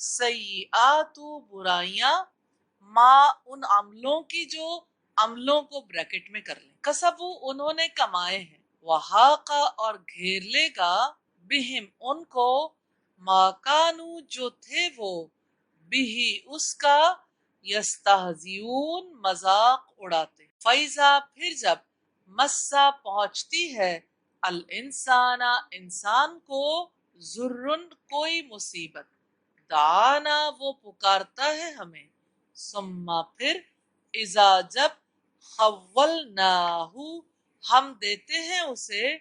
سیئات برائیاں، ماں ان عملوں کی جو عملوں کو بریکٹ میں کر لیں، کسبو انہوں نے کمائے ہیں، وحاقہ اور گھیر لے گا، بہم ان کو، ما کانو جو تھے وہ، بھی اس کا، یستہزئون مذاق اڑاتے، فیضا پھر جب، مسا پہنچتی ہے، الانسان انسان کو، ضرن کوئی مصیبت، دعانا وہ پکارتا ہے ہمیں، ثم پھر، اذا جب، خولناہ ہم دیتے ہیں اسے،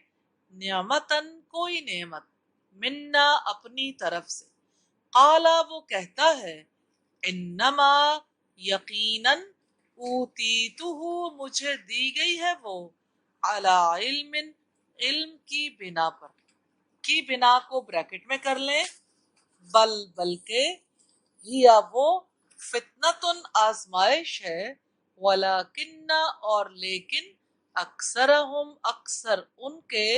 نعمتن کوئی نعمت، منا اپنی طرف سے، قالا وہ کہتا ہے، انما یقیناً، اوتیتہ مجھے دی گئی ہے وہ، علی علم علم کی بنا پر، کی بنا کو بریکٹ میں کر لیں، بلکہ ہیا وہ، فتنتن آزمائش ہے، ولیکن اور لیکن، اکثرہم اکثر ان کے،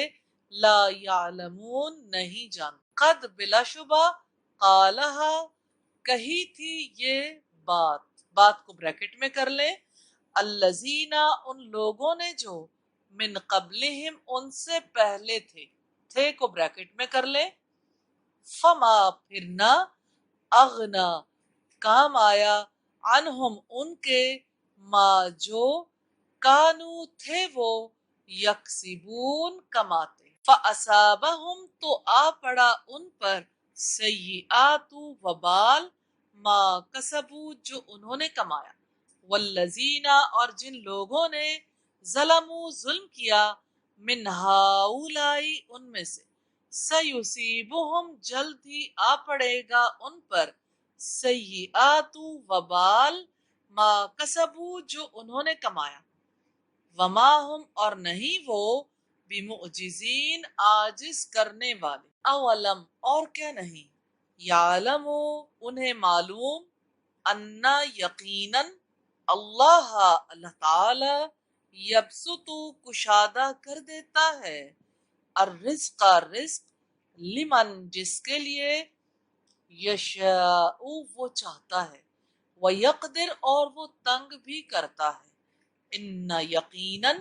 لا یعلمون نہیں جانتے، قد بلا شبہ، قالہا کہی تھی یہ بات کو بریکٹ میں کر لیں، الذین ان لوگوں نے جو، من قبلہم ان سے پہلے تھے کو بریکٹ میں کر لیں، فما پھر نہ، اغنا کام آیا، عنہم ان کے، ما جو، کانو تھے وہ، یکسبون کماتے، فاصابہم تو آ پڑا ان پر، سیئات وبال، ما کسبو جو انہوں نے کمایا، والذین اور جن لوگوں نے، ظلموا ظلم کیا، من ہؤلاء ان میں سے، سیصیبہم جلد ہی آ پڑے گا ان پر، سیئات وبال، ما کسبو جو انہوں نے کمایا، وما ہم اور نہیں وہ، بمعجزین عاجز کرنے والے، اولم اور کیا نہیں، یعلمو انہیں معلوم، انا یقیناً، اللہ اللہ تعالی، یبسط کشادہ کر دیتا ہے، الرزق رزق، لمن جس کے لیے، یشاء وہ چاہتا ہے، ویقدر اور وہ تنگ بھی کرتا ہے، ان یقیناً،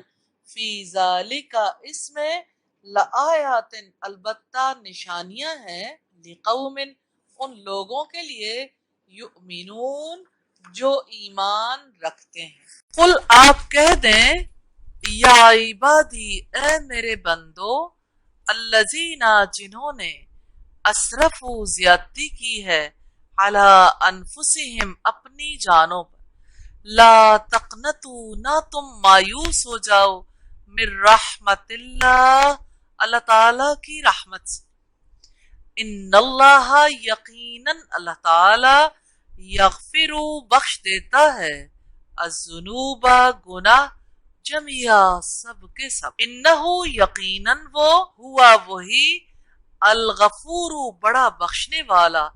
فی ذالک اس میں، لآیات البتہ نشانیاں ہیں، لقوم ان لوگوں کے لیے، یؤمنون جو ایمان رکھتے ہیں، قل آپ کہہ دیں، یا عبادی اے میرے بندو، الذین جنہوں نے، اسرفوا زیادتی کی ہے، علی انفسہم اپنی جانوں پر، لا تقنطوا نہ تم مایوس ہو جاؤ، من رحمت اللہ اللہ تعالی کی رحمت سے، ان اللہ یقیناً اللہ تعالی، یغفر بخش دیتا ہے، الذنوب گناہ، جميعا سب کے سب، انہو یقیناً وہ، ہوا وہی، الغفور بڑا بخشنے والا،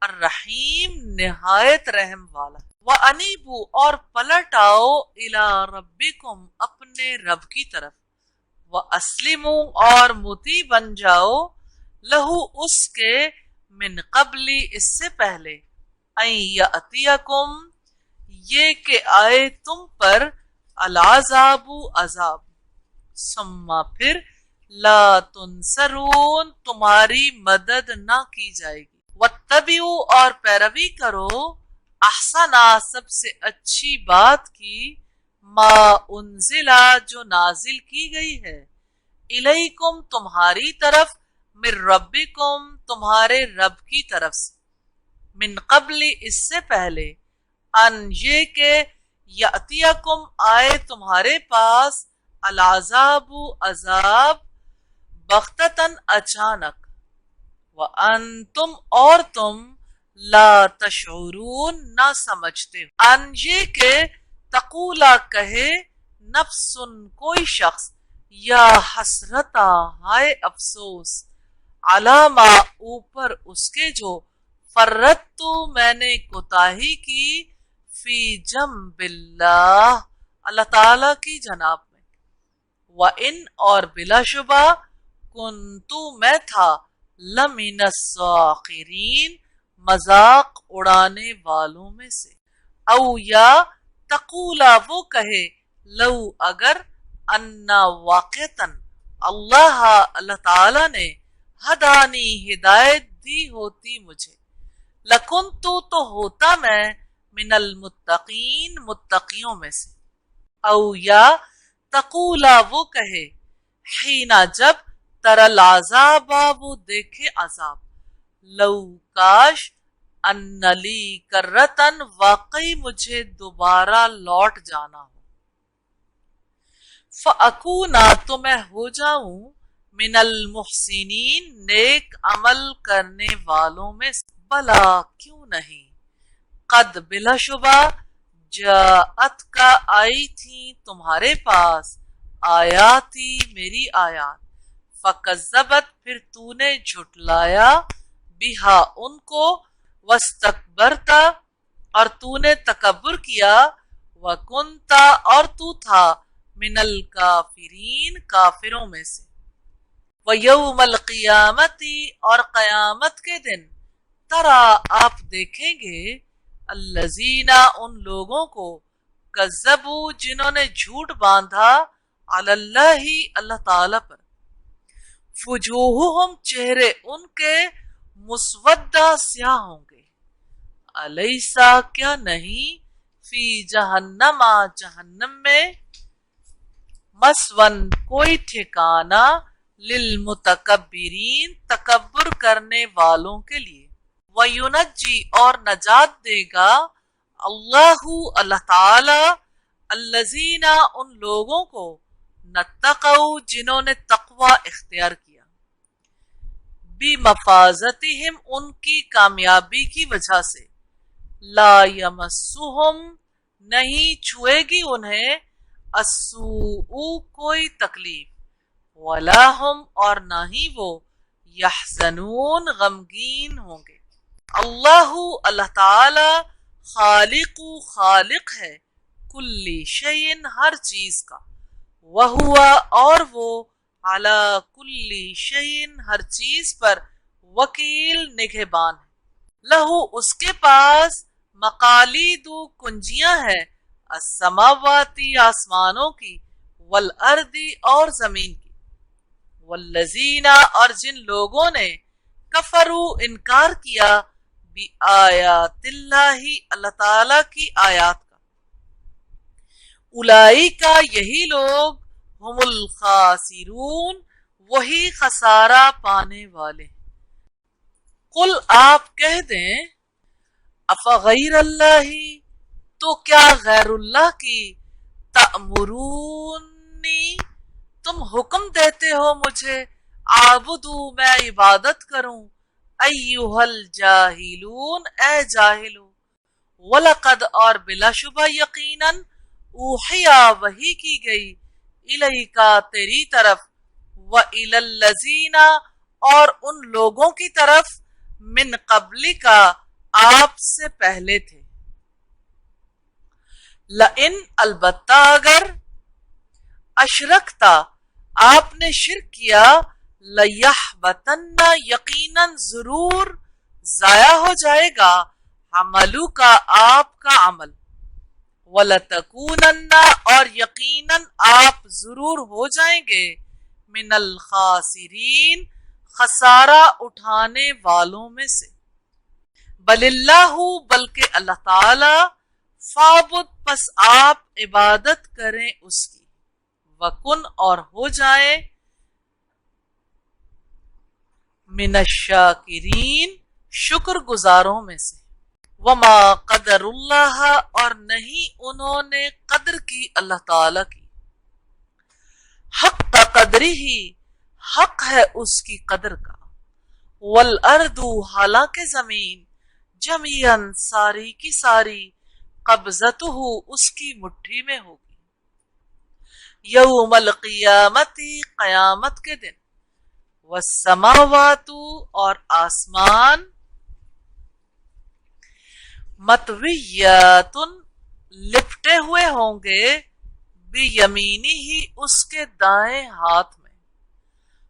الرحیم نہایت رحم والا، وَأَنِيبُوا اور پلٹ آؤ، إِلَىٰ رَبِّكُمْ اپنے رب کی طرف، وَأَسْلِمُوا اور مطیع بن جاؤ، لہو اس کے، من قبل اس سے پہلے، ان یأتیکم یہ کہ آئے تم پر، العذاب عذاب، ثم پھر، لا تنصرون تمہاری مدد نہ کی جائے گی، واتبعوا اور پیروی کرو، احسنا سب سے اچھی بات کی، ما انزلا جو نازل کی گئی ہے، الیکم تمہاری طرف، من ربکم تمہارے رب کی طرف سے، من قبل اس سے پہلے، ان یہ کہ، یأتیکم آئے تمہارے پاس، العذاب عذاب، بغتتاً اچانک، وانتم اور تم، لا تشعرون نہ سمجھتے، ان یہ کہ، تقولا کہے، نفس کوئی شخص، یا حسرتا ہائے افسوس، علی ما اوپر اس کے جو، فرطت میں نے کوتاہی کی، فی جنب اللہ اللہ تعالی کی جناب میں، وَإِنْ اور بلا شبہ، کنتو میں تھا، لمن الساخرین مذاق اڑانے والوں میں سے، او یا تقولا وہ کہے، لو اگر، انا واقعتاً اللہ اللہ تعالی نے ہدانی ہدایت دی ہوتی مجھے، لکنتو تو ہوتا میں من المتقین متقیوں میں سے، او یا تقولا وہ کہے، حینا جب، ترل عذاب وہ دیکھے عذاب، لو کاش، ان لی کرتن واقعی مجھے دوبارہ لوٹ جانا ہو، فَأَكُونَ تو میں ہو جاؤں، من المحسنین نیک عمل کرنے والوں میں سے، بلا کیوں نہیں، قد بلا شبہ، جاءت کا آئی تھی تمہارے پاس، آیاتی میری آیات، فَكَذَّبَتْ پھر تو نے جھٹلایا، بہا ان کو، وَاسْتَكْبَرْتَ اور تو نے تکبر کیا، وَكُنْتَ اور تو تھا، من الکافرین کافروں میں سے، وَيَوْمَ الْقِيَامَةِ اور قیامت کے دن، ترا آپ دیکھیں گے، الذین ان لوگوں کو، کذبوا جنہوں نے جھوٹ باندھا، علی اللہ اللہ تعالی پر، وجوہہم چہرے ان کے، مسودہ سیاہ ہوں گے، الیسا کیا نہیں، فی جہنم جہنم میں، مسون کوئی ٹھکانہ، للمتکبرین تکبر کرنے والوں کے لیے، وینجی اور نجات دے گا، اللہ اللہ تعالی، الذین ان لوگوں کو، نتقوا جنہوں نے تقوی اختیار کیا، بمفازتہم ان کی کامیابی کی وجہ سے، لا یمسہم نہیں چھوئے گی انہیں، السوء کوئی تکلیف، ولا ہم اور نہ ہی وہ، یحزنون غمگین ہوں گے، اللہ اللہ تعالی، خالق ہے، کل شیء ہر چیز کا، وہو اور وہ، علی کل شیء ہر چیز پر، وکیل نگہبان ہے، لہو اس کے پاس، مقالید کنجیاں ہیں، السماواتی آسمانوں کی، والارض اور زمین کی، والذین اور جن لوگوں نے، کفروا انکار کیا، بآیات اللہ اللہ تعالی کی آیات کا، اولئک یہی لوگ، ہم الخاسرون وہی خسارہ پانے والے، قل آپ کہہ دیں، افغیر اللہ تو کیا غیر اللہ کی، تأمرونی تم حکم دیتے ہو مجھے، عابدو میں عبادت کروں، ایہا الجاہلون اے جاہلو، وَلَقَدْ اور بلا شبہ یقیناً، اوحیا وحی کی گئی، الیکا تیری طرف، وَإِلَى الَّذِينَ اور ان لوگوں کی طرف، من قبل کا آپ سے پہلے تھے، لئن البتہ اگر، اشرکتا آپ نے شرک کیا، لیحبطن یقیناً ضرور ضائع ہو جائے گا، عملو کا آپ کا عمل، وَلَتَكُونَنَّ اور یقیناً آپ ضرور ہو جائیں گے، من الخاسرین خسارہ اٹھانے والوں میں سے، بل اللہ بلکہ اللہ تعالی، فعبد پس آپ عبادت کریں اس کی، وکن اور ہو جائیں، من الشاکرین شکر گزاروں میں سے، وما قدر اللہ اور نہیں انہوں نے قدر کی اللہ تعالی کی، حق قدری ہی حق ہے اس کی قدر کا، والارض حالانکہ زمین، جمیعاً ساری کی ساری، قبضتہ اس کی مٹھی میں ہوگی، یوم القیامت قیامت کے دن، والسماوات اور آسمان، مطویات لپٹے ہوئے ہوں گے، بیمینہ اس کے دائیں ہاتھ میں،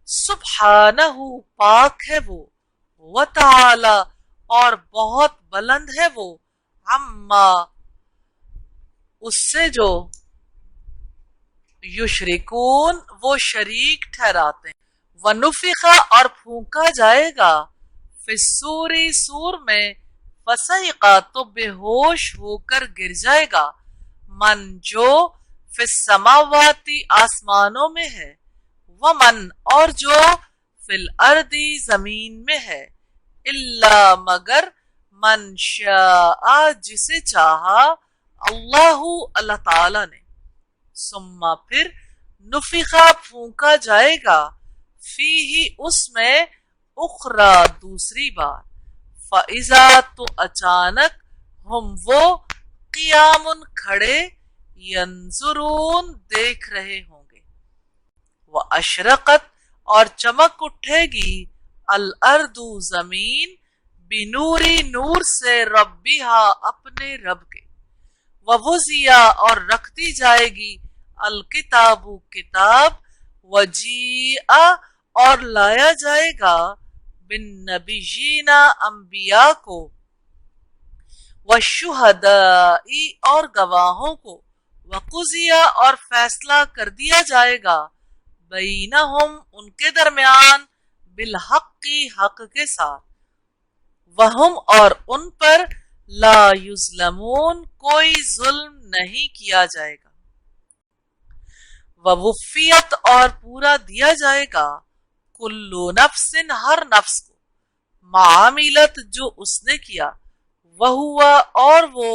سبحانہ پاک ہے وہ، وتعالی اور بہت بلند ہے وہ عما اس سے جو یشرکون وہ شریک ٹھہراتے ہیں. ونفخا اور پھونکا جائے گا فی الصوری سور میں فصیقا تو بے ہوش ہو کر گر جائے گا من جو فی السماواتی آسمانوں میں ہے ومن اور جو فی الارضی زمین میں ہے الا مگر من شاء جسے چاہا اللہ تعالی نے ثم پھر نفخا پھونکا جائے گا فی ہی اس میں اخرى دوسری بار فاذا تو اچانک ہم وہ قیام کھڑے ینظرون دیکھ رہے ہوں گے واشرقت اور چمک اٹھے گی الارض زمین بنوری نور سے ربیہا اپنے رب کے ووزیا اور رکھ دی جائے گی الکتاب کتاب وجیء اور لایا جائے گا بالنبیین انبیاء کو والشہداء اور گواہوں کو وقضیا اور فیصلہ کر دیا جائے گا بینہم ان کے درمیان بالحق حق کے ساتھ وہم اور ان پر لا یظلمون کوئی ظلم نہیں کیا جائے گا ووفیت اور پورا دیا جائے گا کلو نفس ہر نفس کو معاملت جو اس نے کیا وہوا اور وہ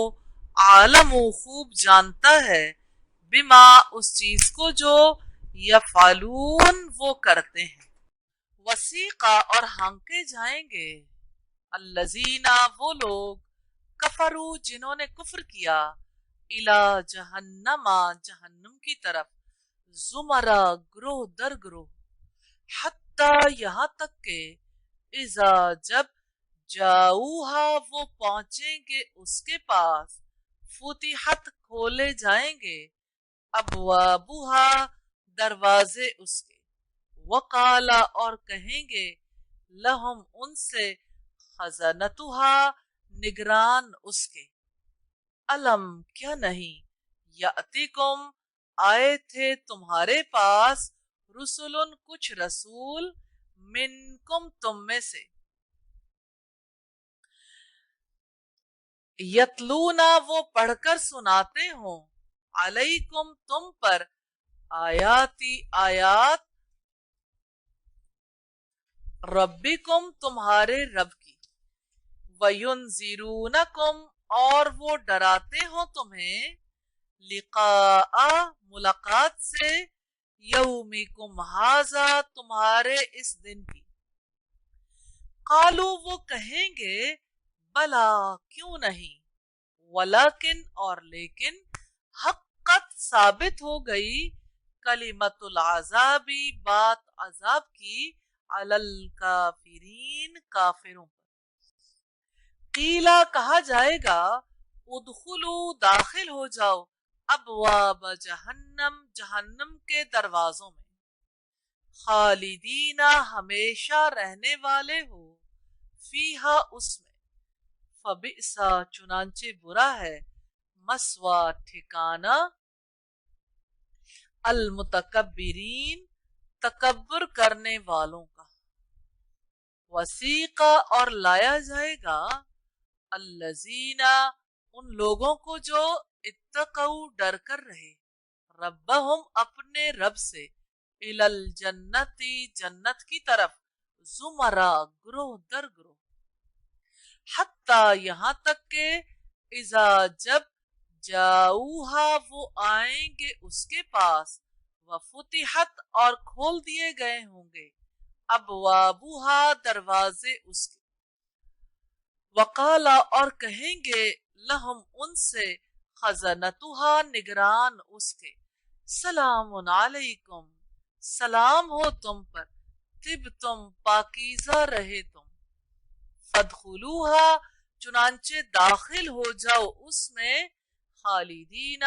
عالم خوب جانتا ہے بما اس چیز کو جو یفعلون وہ کرتے ہیں وسیقا اور ہانکے جائیں گے الذین وہ لوگ کفروا جنہوں نے کفر کیا الی جہنم جہنم کی طرف زمرہ گروہ در گروہ حتی یہاں تک کہ اذا جب جاؤہا وہ پہنچیں گے اس کے پاس فتحت کھولے جائیں گے ابوابہا دروازے اس کے وقالا اور کہیں گے لہم ان سے خزنتہا نگران اس کے علم کیا نہیں یاتیکم آئے تھے تمہارے پاس رسولن کچھ رسول منکم تم میں سے یتلونا وہ پڑھ کر سناتے ہوں علیکم تم پر آیاتی آیات ربکم تمہارے رب کی وینذرونکم اور وہ ڈراتے ہوں تمہیں لقاء ملاقات سے یومکم ھذا تمہارے اس دن کی قالو وہ کہیں گے بلا کیوں نہیں ولیکن اور لیکن حقت ثابت ہو گئی کلمت العذابی بات عذاب کی علی الکافرین کافروں پر قیلا کہا جائے گا ادخلوا داخل ہو جاؤ ابواب جہنم جہنم کے دروازوں میں خالدین ہمیشہ رہنے والے ہو فیہا اس میں فبئسا چنانچہ برا ہے مسوا ٹھکانہ المتکبرین تکبر کرنے والوں کا وسیقہ اور لایا جائے گا الذین ان لوگوں کو جو اتقوا ڈر کر رہے ربہم اپنے رب سے الی الجنت جنت کی طرف زمرہ گروہ در گروہ حتی یہاں تک کہ اذا جب جاؤہا وہ آئیں گے اس کے پاس وفتحت اور کھول دیے گئے ہوں گے ابوابہا دروازے اس کے وقالا اور کہیں گے لہم ان سے خزنتہا نگران اس کے سلام علیکم سلام ہو تم پر طب تم پاکیزہ رہے تم فادخلوہا چنانچہ داخل ہو جاؤ اس میں خالدین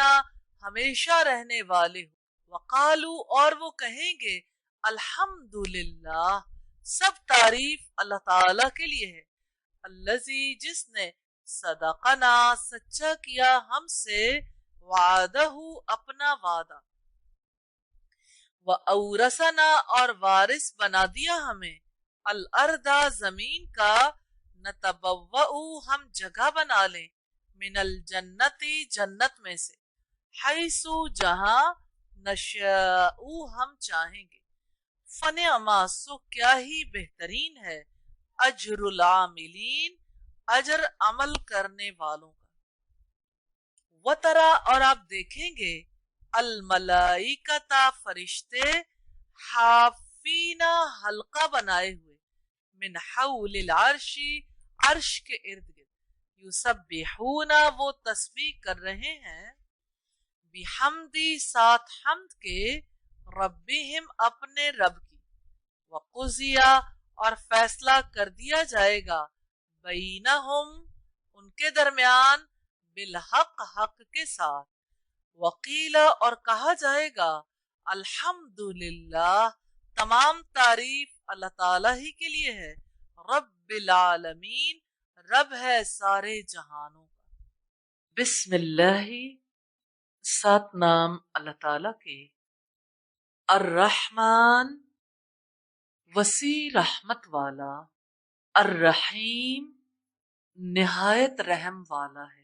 ہمیشہ رہنے والے ہو وقالو اور وہ کہیں گے الحمدللہ سب تعریف اللہ تعالی کے لیے ہے الذی جس نے صدقنا سچا کیا ہم سے وعدہ اپنا وعدہ وَأَوْرَثَنَا اور وارث بنا دیا ہمیں الْأَرْضَ زمین کا نَتَبَوَّأُ ہم جگہ بنا لیں من الجنتی جنت میں سے حیث جہاں نشاء ہم چاہیں گے فنعما سو کیا ہی بہترین ہے اجر العاملین اجر عمل کرنے والوں کا وَتَرَا اور آپ دیکھیں گے الملائکۃ فرشتے حافین حلقہ بنائے ہوئے من حول العرش عرش کے ارد گرد یسبحون وہ تسبیح کر رہے ہیں بحمدی ساتھ حمد کے ربہم اپنے رب کی وقضیا اور فیصلہ کر دیا جائے گا بینہم ان کے درمیان بالحق حق کے ساتھ وقیلا اور کہا جائے گا الحمدللہ تمام تعریف اللہ تعالی ہی کے لیے ہے رب العالمین رب ہے سارے جہانوں کا بسم اللہ سات نام اللہ تعالی کے الرحمن وسیع رحمت والا الرحیم نہایت رحم والا ہے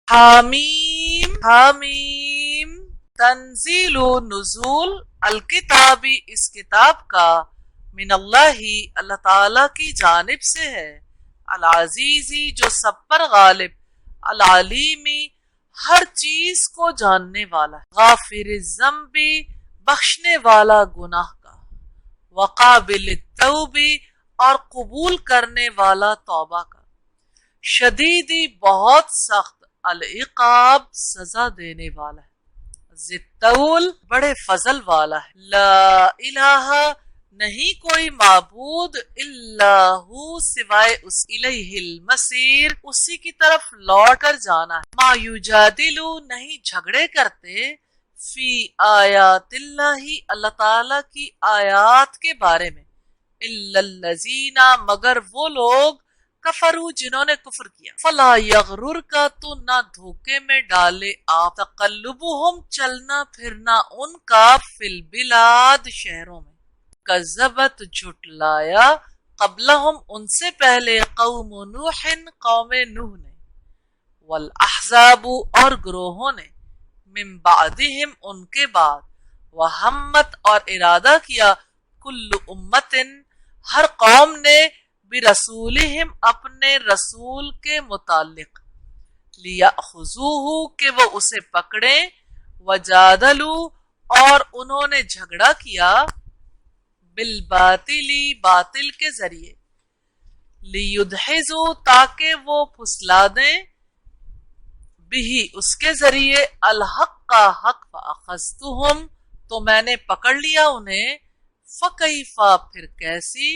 حامیم حامیم تنزیل و نزول الکتابی اس کتاب کا من اللہ اللہ تعالی کی جانب سے ہے العزیزی جو سب پر غالب العلیمی ہر چیز کو جاننے والا ہے غافر الذنب بخشنے والا گناہ کا وقابل التوبی اور قبول کرنے والا توبہ کا شدیدی بہت سخت العقاب سزا دینے والا ہے ذی بڑے فضل والا ہے لا الہ نہیں کوئی معبود الا ہو سوائے اس الیہ المصیر اسی کی طرف لوٹ کر جانا ہے ما یجادلو نہیں جھگڑے کرتے فی آیات اللہ اللہ تعالی کی آیات کے بارے میں الا الذین مگر وہ لوگ کفرو جنہوں نے کفر کیا فلا یغرر کا تو نہ دھوکے میں ڈالے آپ تقلبہم چلنا پھرنا ان کا فی البلاد شہروں میں کذبت جھٹلایا قبلہم ان سے پہلے قوم نوح قوم نوح نے والاحزاب اور گروہوں نے من بعدہم ان کے بعد وہمت اور ارادہ کیا کل امت ہر قوم نے برسولہم اپنے رسول کے متعلق لیأخذوہ کہ وہ اسے پکڑیں وجادلوا اور انہوں نے جھگڑا کیا بالباطلی باطل کے ذریعے لیدحضوا تاکہ وہ پھسلا دیں بھی اس کے ذریعے الحق کا حق فاخذتہم تو میں نے پکڑ لیا انہیں فکیفا پھر کیسی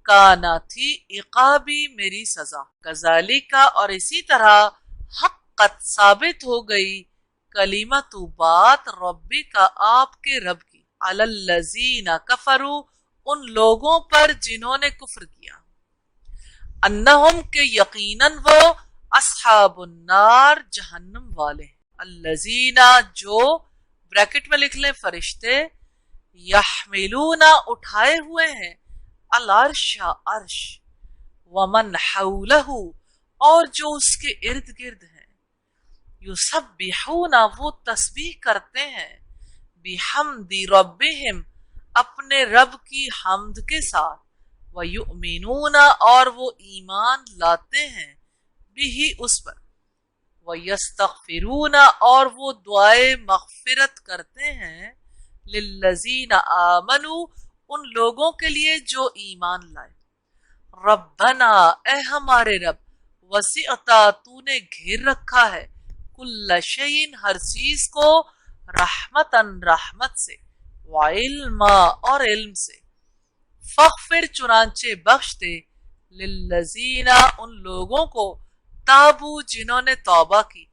کانا تھی عقابی میری سزا کذالک اور اسی طرح حقت ثابت ہو گئی کلمت بات ربی کا آپ کے رب کی علی الذین کفروا ان لوگوں پر جنہوں نے کفر کیا انہم کہ یقیناً وہ اصحاب النار جہنم والے الذین جو بریکٹ میں لکھ لیں فرشتے یحملون اٹھائے ہوئے ہیں العرش عرش ومن حولہ اور جو اس کے ارد گرد ہیں یسبحون وہ تسبیح کرتے ہیں بحمد ربہم اپنے رب کی حمد کے ساتھ ویؤمنون اور وہ ایمان لاتے ہیں بھی اس پر ویستغفرون اور وہ دعائے مغفرت کرتے ہیں للذین آمنوا ان لوگوں کے لیے جو ایمان لائے ربنا اے ہمارے رب وسعت تو نے گھیر رکھا ہے کل شیء ہر چیز کو رحمتاً رحمت سے وعلما اور علم سے فاغفر چنانچہ بخش دے للذین ان لوگوں کو تابو جنہوں نے توبہ کی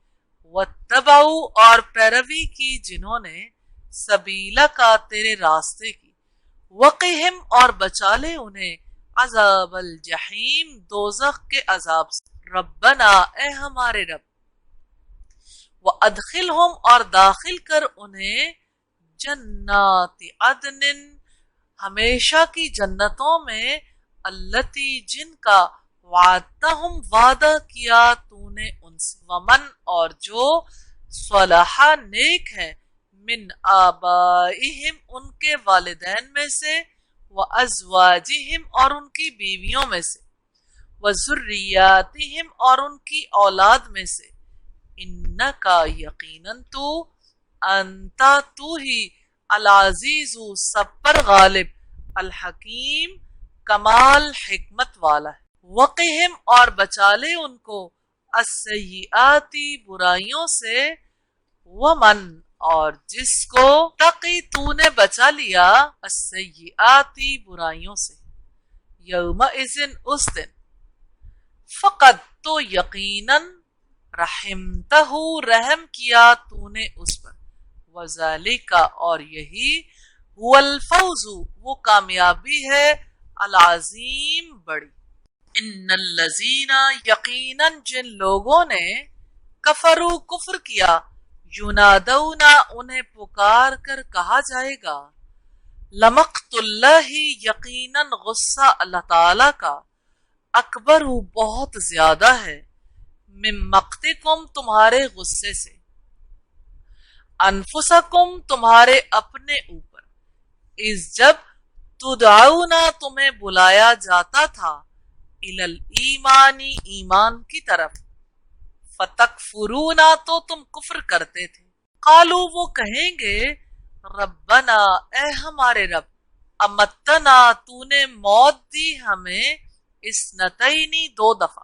واتبعوا اور پیروی کی جنہوں نے سبیلا کا تیرے راستے کی وقہم اور بچا لے انہیں عذاب الجحیم دوزخ کے عذاب سے. ربنا اے ہمارے رب، وَأَدْخِلْهُمْ اور داخل کر انہیں جنات عدن ہمیشہ کی جنتوں میں، التی جن کا وعدتہم وعدہ کیا تو نے ان سے، ومن اور جو صلح نیک ہے، من آبائہم ان کے والدین میں سے، وازواجہم اور ان کی بیویوں میں سے، وذریاتہم اور ان کی اولاد میں سے، انکا یقیناً تو، انتا تو ہی، العزیز سب پر غالب، الحکیم کمال حکمت والا ہے. وقہم اور بچا لے ان کو، السیئاتی برائیوں سے، ومن اور جس کو تقی تو نے بچا لیا، السیئاتی برائیوں سے، یومئذ اس دن، فقد تو یقیناً، رحمتہ رحم کیا تو نے اس پر، وذالک اور یہی، هو الفوز وہ کامیابی ہے، العظیم بڑی. ان الذین یقیناً جن لوگوں نے، کفروا کفر کیا، ینادون انہیں پکار کر کہا جائے گا، لمقت اللہ یقیناً غصہ اللہ تعالی کا، اکبر بہت زیادہ ہے، من مقتکم تمہارے غصے سے، انفسکم تمہارے اپنے اوپر، اس جب تدعون تمہیں بلایا جاتا تھا، الالایمان ایمان کی طرف، فتکفرون تو تم کفر کرتے تھے. قالوا وہ کہیں گے، ربنا اے ہمارے رب، امتنا تو نے موت دی ہمیں، اثنتین دو دفعہ،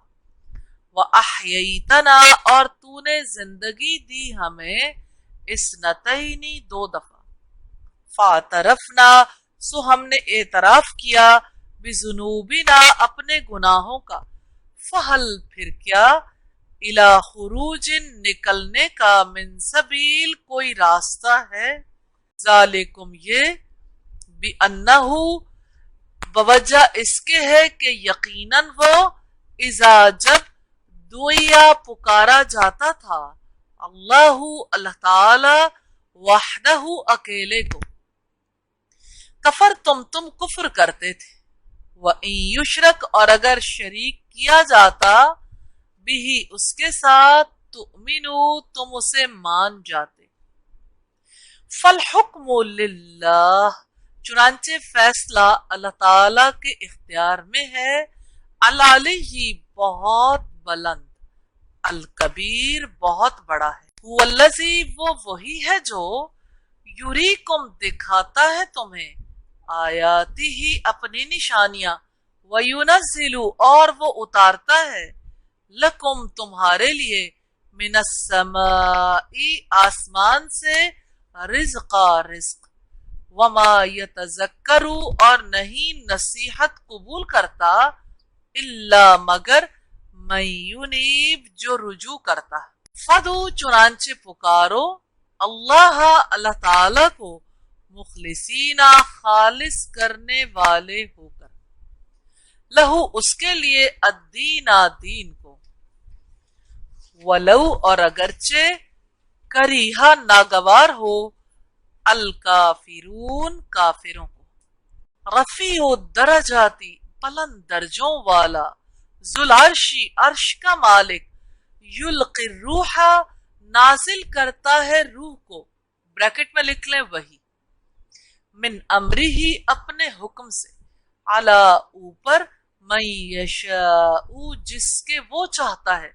وَأَحْيَيْتَنَا اور تو نے زندگی دی ہمیں، اثنتین دو دفعہ، فَاعْتَرَفْنَا سو ہم نے اعتراف کیا، بِذُنُوبِنَا اپنے گناہوں کا، فَحَل پھر کیا، إِلَى خُرُوجٍ نکلنے کا، مِن سبیل کوئی راستہ ہے، ذَلِكُمْ یہ، بِأَنَّهُ بوجہ اس کے ہے کہ یقیناً وہ، اذا جب دعیا پکارا جاتا تھا، اللہ تعالی، وحدہ اکیلے کو، کفر تم کفر کرتے تھے، وَإِن یشرک اور اگر شریک کیا جاتا، بھی اس کے ساتھ، تؤمنو تم اسے مان جاتے. فالحکم للہ چنانچہ فیصلہ اللہ تعالی کے اختیار میں ہے، العلی بہت بلند، الکبیر بہت بڑا ہے. والذی وہ وہی ہے جو، یریکم دکھاتا ہے تمہیں، آیاتی ہی اپنی نشانیاں، وینزل اور وہ اتارتا ہے، لکم تمہارے لیے، من السماء آسمان سے، رزقا رزق، وما یتذکر اور نہیں نصیحت قبول کرتا، الا مگر، من ینیب جو رجوع کرتا. فدو چنانچہ پکارو، اللہ تعالی کو، مخلصین خالص کرنے والے ہو کر، لہو اس کے لیے، الدین دین کو، ولو اور اگرچہ، کریہا ناگوار ہو، الکافرون کافروں کو. رفیع الدرجاتی بلند درجوں والا، ذوالعرشی عرش کا مالک، یلقی الروح نازل کرتا ہے روح کو، بریکٹ میں لکھ لیں وہی، من امری ہی اپنے حکم سے، علی اوپر، من یشاء جس کے وہ چاہتا ہے،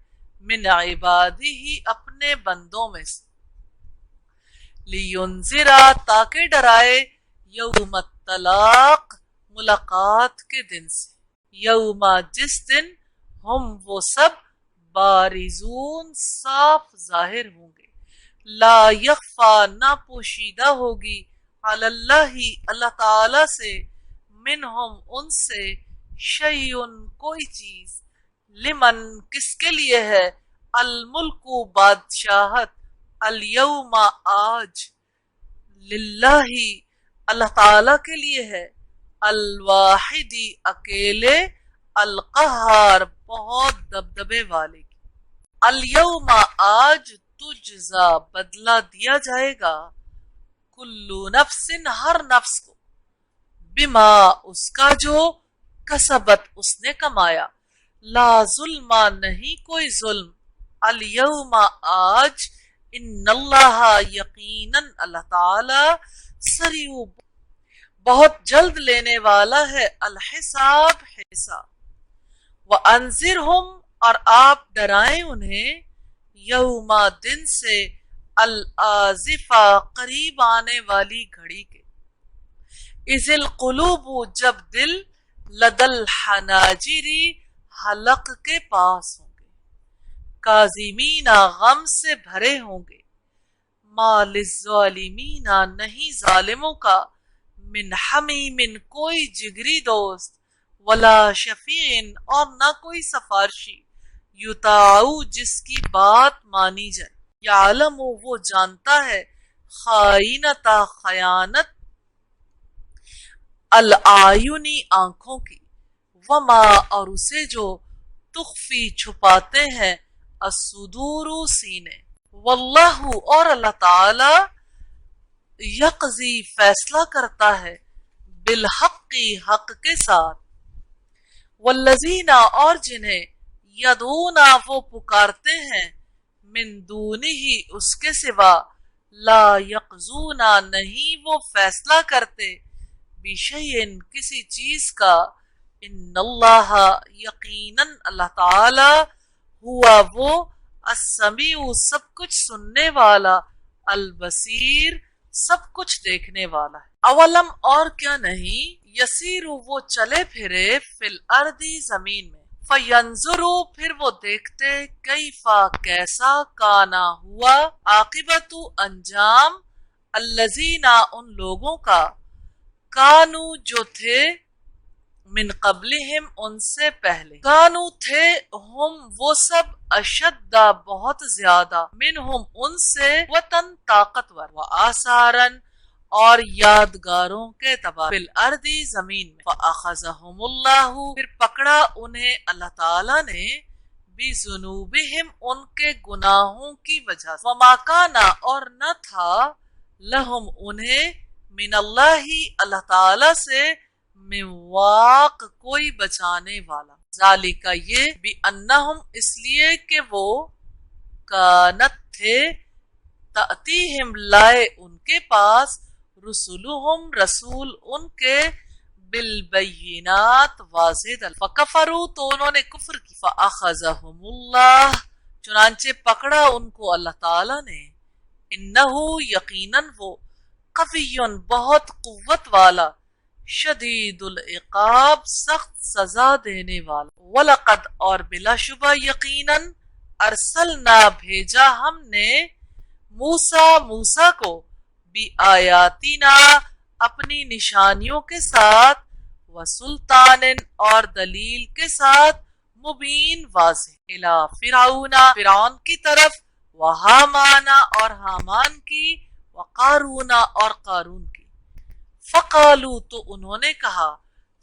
من عبادی ہی اپنے بندوں میں سے، لینذرا تاکہ ڈرائے، یوم الطلاق ملاقات کے دن سے، یوم جس دن، ہم وہ سب، بارزون صاف ظاہر ہوں گے، لا یخفا نہ پوشیدہ ہوگی، علی اللہ تعالی سے، منہم ان سے، شیئن کوئی چیز، لمن کس کے لیے ہے، الملک بادشاہت، الیوم آج، للہ اللہ تعالی کے لیے ہے، الواحدی اکیلے، القہار بہت دبدبے والے کی۔ الیوم آج تجزا بدلہ دیا جائے گا، کلو نفس ہر نفس کو، بما اس کا جو کسبت اس نے کمایا، لا ظلم نہیں کوئی ظلم، الیوم آج، ان اللہ یقیناً اللہ تعالی، سریع بہت جلد لینے والا ہے، الحساب حساب۔ وَأَنذِرْهُمْ اور آپ ڈرائیں انہیں، یوم دن سے، الآزفہ قریب آنے والی گھڑی کے، اذ القلوب جب دل، لدى الحناجر حلق کے پاس ہوں گے، کاظمین غم سے بھرے ہوں گے، ما للظالمین نہیں ظالموں کا، من حمیم کوئی جگری دوست، ولا شفیع اور نہ کوئی سفارشی، یطاع جس کی بات مانی جائے، یعلم وہ جانتا ہے، خائنۃ خیانت، الاعینی آنکھوں کی، وما اور اسے جو تخفی چھپاتے ہیں، الصدور سینے، واللہ اور اللہ تعالی، یقضی فیصلہ کرتا ہے، بالحق حق کے ساتھ، والذین اور جنہیں، یدعون وہ پکارتے ہیں، من دونہ اس کے سوا، لا یقضون نہیں وہ فیصلہ کرتے، بشیء کسی چیز کا، ان اللہ یقیناً اللہ تعالی، ہوا وہ، السمیع سب کچھ سننے والا، البصیر سب کچھ دیکھنے والا ہے۔ اولم اور کیا نہیں، یسیرو وہ چلے پھرے، فی الارض زمین میں، فینظرو پھر وہ دیکھتے، کیفا کیسا، کانا ہوا، عاقبت انجام، الذین ان لوگوں کا، کانو جو تھے، من قبلہم ان سے پہلے، کانو تھے، ہم وہ سب، اشد بہت زیادہ، منہم ان سے، قوتاً طاقتور، وآثاراً اور یادگاروں کے اعتبار، بالارض زمین میں، فاخذہم اللہ پھر پکڑا انہیں اللہ تعالی نے، بذنوبہم ان کے گناہوں کی وجہ سے، وما کان اور نہ تھا، لہم انہیں، من اللہ اللہ تعالی سے، من واق کوئی بچانے والا، ذالک یہ، بانہم اس لیے کہ وہ، کانت تھے، تأتیہم لائے ان کے پاس، رسولہم رسول ان کے، بالبینات واضح دل، فکفروا تو انہوں نے کفر کی، فاخذہم اللہ چنانچہ پکڑا ان کو اللہ تعالی نے، انہو یقیناً وہ، قوی بہت قوت والا، شدید العقاب سخت سزا دینے والا، وَلَقَدْ اور بلا شبہ یقیناً، ارسلنا بھیجا ہم نے، موسیٰ کو، بِآیاتنا اپنی نشانیوں کے ساتھ، وسلطان اور دلیل کے ساتھ، مبین واضح، الی فرعون فرعون کی طرف، وہامان اور حامان کی، وقارون اور قارون کی، فقالو تو انہوں نے کہا،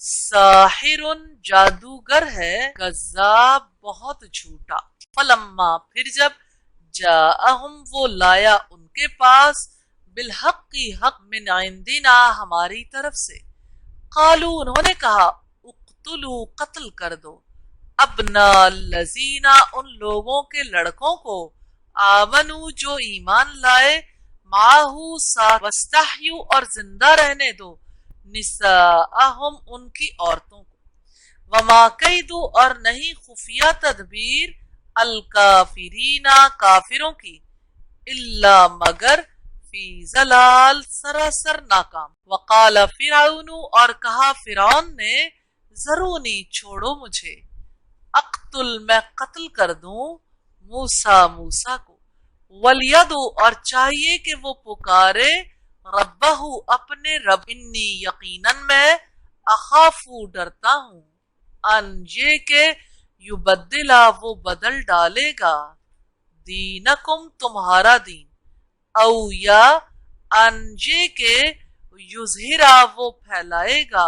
ساحر جادوگر ہے، کذاب بہت جھوٹا، فلما پھر جب، جاءہم وہ لایا ان کے پاس، بالحق حق، من عندنا ہماری طرف سے، قالو انہوں نے کہا، اقتلوا قتل کر دو، ابنا الذین ان لوگوں کے لڑکوں کو، آمنو جو ایمان لائے، معاہو ساتھ، واستحیوا اور زندہ رہنے دو، نساءہم ان کی عورتوں کو، وما کیدو اور نہیں خفیہ تدبیر، الکافرین کافروں کی، الا مگر، فی ضلال سراسر ناکام، وقال فرعون اور کہا فرعون نے، ذرونی چھوڑو مجھے، اقتل میں قتل کر دوں، موسیٰ کو، ولیدو اور چاہیے کہ وہ پکارے، ربہ اپنے رب، انی یقیناً میں، اخافو ڈرتا ہوں، ان یہ کہ، یبدلا وہ بدل ڈالے گا، دینکم تمہارا دین، او یا ان یہ کہ، یظہرا وہ پھیلائے گا،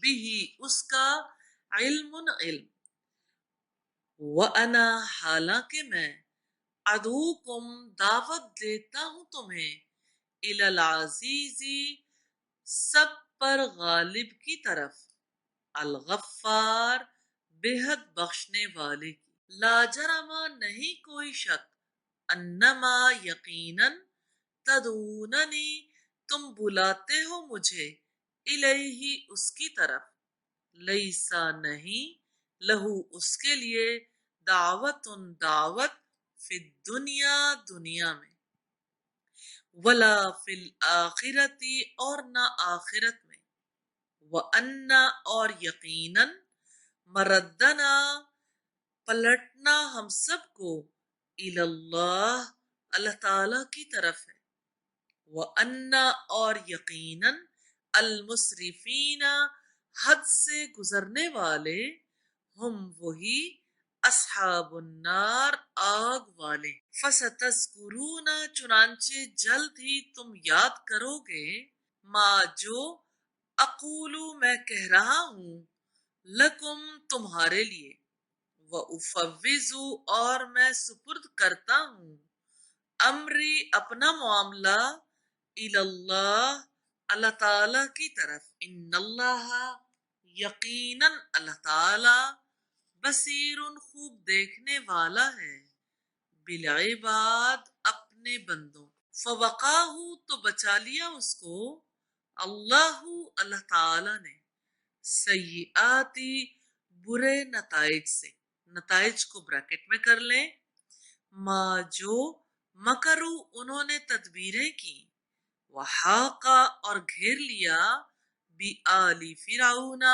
بھی اس کا علم علم، وَأَنَا حالانکہ میں ادعوکم دعوت دیتا ہوں تمہیں الی العزیزی سب پر غالب کی طرف، الغفار بے حد بخشنے والے کی، لا جرم نہیں کوئی شک، انما یقیناً تدعوننی تم بلاتے ہو مجھے، الیہ اس کی طرف، لیسا نہیں، لہو اس کے لیے، دعوت دعوت، فی الدنیا دنیا میں، ولا فی الآخرتی اور نہ آخرت میں، وَأَنَّا اور یقیناً مردنا پلٹنا ہم سب کو الی اللہ اللہ تعالی کی طرف ہے، وَأَنَّا اور یقیناً المسرفین حد سے گزرنے والے، ہم وہی اصحاب النار آگ والے، فَسَتَذْكُرُونَ چنانچہ جلد ہی تم یاد کرو گے، ما جو اقولو میں کہہ رہا ہوں، لکم تمہارے لیے، وَأُفَوِّضُ اور میں سپرد کرتا ہوں، امری اپنا معاملہ، الی اللہ اللہ تعالی کی طرف، ان اللہ یقیناً اللہ تعالی بصیر خوب دیکھنے والا ہے، بالعباد اپنے بندوں، فوقاہ تو بچا لیا اس کو، اللہ اللہ تعالی نے، سیئاتی برے نتائج سے، نتائج کو بریکٹ میں کر لیں، ما جو مکرو انہوں نے تدبیریں کی، وحاقہ اور گھیر لیا، بی آل فرعون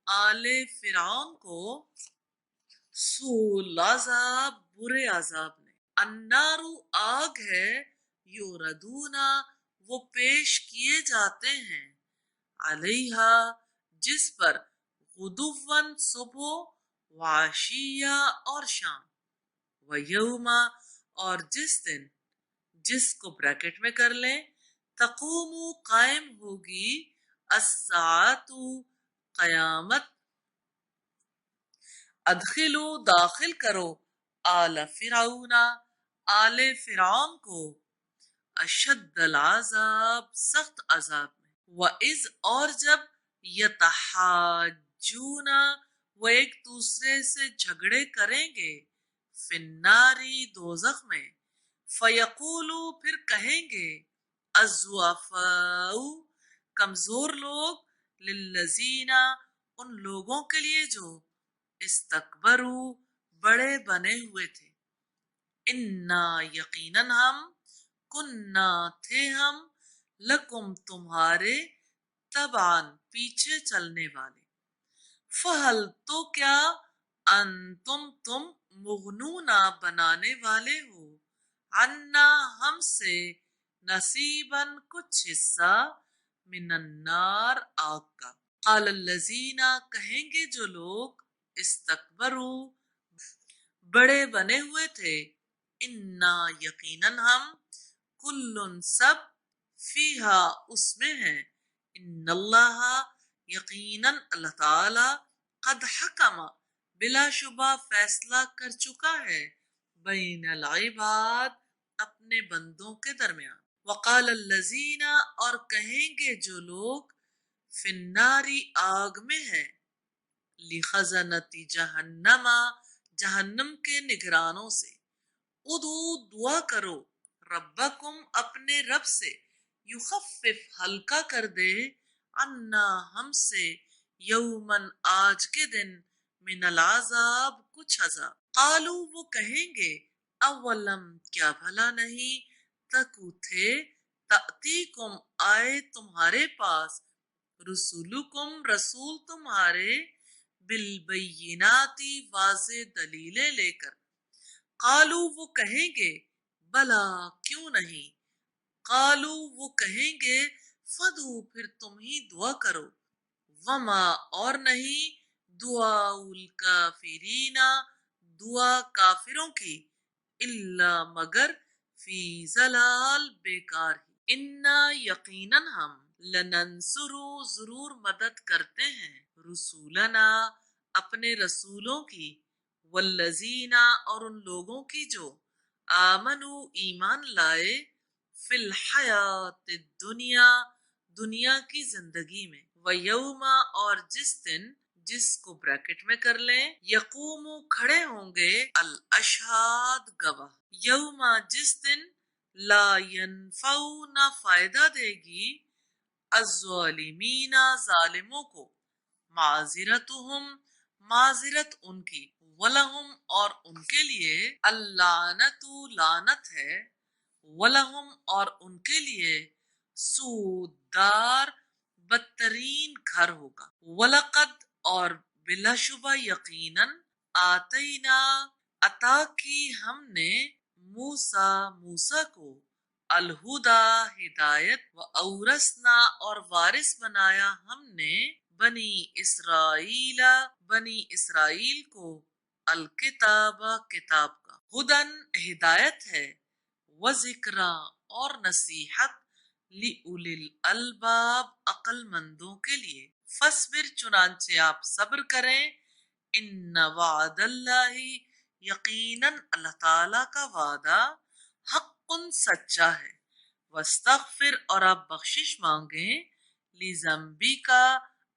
آل فرعون کو، سوء العذاب برے عذاب نے، النار آگ ہے، یوردونا وہ پیش کیے جاتے ہیں، علیہا جس پر، غدوًا صبح، وعشیہ اور شام، ویوما اور جس دن، جس کو بریکٹ میں کر لیں، تقوم قائم ہوگی، الساعۃ قیامت، ادخلو داخل کرو، آل فرعون آل فرعون کو، اشد العذاب سخت عذاب میں، وَإِذْ اور جب، یتحاجون وہ ایک دوسرے سے جھگڑے کریں گے، فی النار دوزخ میں، فیقولو پھر کہیں گے، الضعفاء کمزور لوگ، للذین ان لوگوں کے لیے جو، استکبروا بڑے بنے ہوئے تھے، انا یقیناً ہم، کننا تھے ہم، لکم تمہارے، تبعا پیچھے چلنے والے، فہل تو کیا، تم مغنونا بنانے والے ہو، عنا ہم سے، نصیباً کچھ حصہ، من النار آگ کا، قال الذین کہیں گے جو لوگ، استکبروا بڑے بنے ہوئے تھے، انا یقیناً ہم، کل سب، فیہا اس میں ہے، ان اللہ یقیناً اللہ تعالی، قد حکم بلا شبہ فیصلہ کر چکا ہے، بین العباد اپنے بندوں کے درمیان، وقال الذین اور کہیں گے جو لوگ، فی النار آگ میں ہیں، لخزنۃ جہنم جہنم کے نگرانوں سے، ادعو دعا کرو، ربکم اپنے رب سے، یخفف ہلکا کر دے، عنا ہم سے، یومن آج کے دن، من العذاب کچھ عذاب، قالو وہ کہیں گے، اولم کیا بھلا نہیں، تکو تھے، تأتیکم آئے تمہارے پاس، رسولکم رسول تمہارے، بالبینات واضح دلیلیں لے کر، قالو وہ کہیں گے، بلا کیوں نہیں، قالو وہ کہیں گے، فدو پھر تم ہی دعا کرو، وما اور نہیں، دعاء الکافرین دعا کافروں کی، الا مگر، فی ضلال بیکار ہی، انا یقیناً ہم، لننصرو ضرور مدد کرتے ہیں، رسولنا اپنے رسولوں کی، والذینا اور ان لوگوں کی جو آمنو ایمان لائے، فی الحیات الدنیا دنیا کی زندگی میں، ویوم اور جس دن، جس کو بریکٹ میں کر لیں، یقوم کھڑے ہوں گے، الاشہاد گواہ، یوم جس دن، لا ینفع نہ فائدہ دے گی، الظالمین ظالموں کو، معذرتہم معذرت ان کی، ولہم اور ان کے لیے، اللعنت لعنت ہے، ولہم اور ان کے لیے، سوء دار بدترین گھر ہوگا، ولقد اور بلا شبہ یقیناً، آتینا عطا کی ہم نے، موسیٰ کو، الہدا ہدایت، و اورثنا اور وارث بنایا ہم نے، بنی اسرائیل کو، الکتاب کتاب کا، ہدن ہدایت ہے، و ذکرا اور نصیحت، لِأُولِي الْأَلْبَابِ عقل مندوں کے لیے، فاصبر چنانچہ آپ صبر کریں، ان وعد اللہ یقیناً اللہ تعالی کا وعدہ، حق سچا ہے، واستغفر اور آپ بخشش مانگیں، لذنبک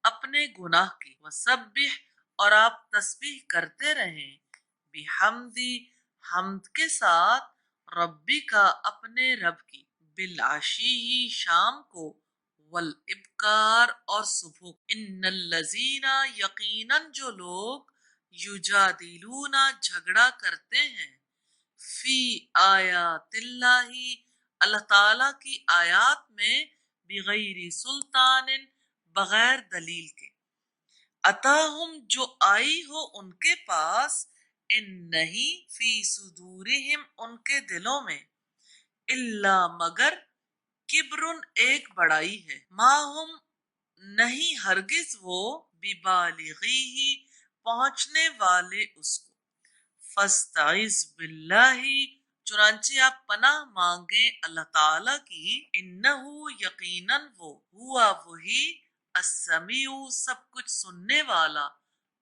اپنے گناہ کی، وسبح اور آپ تسبیح کرتے رہیں، بحمدی حمد کے ساتھ، ربی کا اپنے رب کی، بالعشی شام کو، والابکار اور صبح، ان الذین یقیناً جو لوگ، یجادلون جھگڑا کرتے ہیں، فی آیات اللہ اللہ تعالی کی آیات میں، بغیر سلطان بغیر دلیل کے، اتاہم جو آئی ہو ان کے پاس، ان نہیں، فی صدورہم ان کے دلوں میں، الا مگر، کبرن ایک بڑائی ہے، ما ہم نہیں ہرگز وہ، ببالغیہ پہنچنے والے اس کو، فاستعذ باللہ چنانچہ آپ پناہ مانگیں اللہ تعالی کی، انہو یقیناً وہ، ہوا وہی، السمیع سب کچھ سننے والا،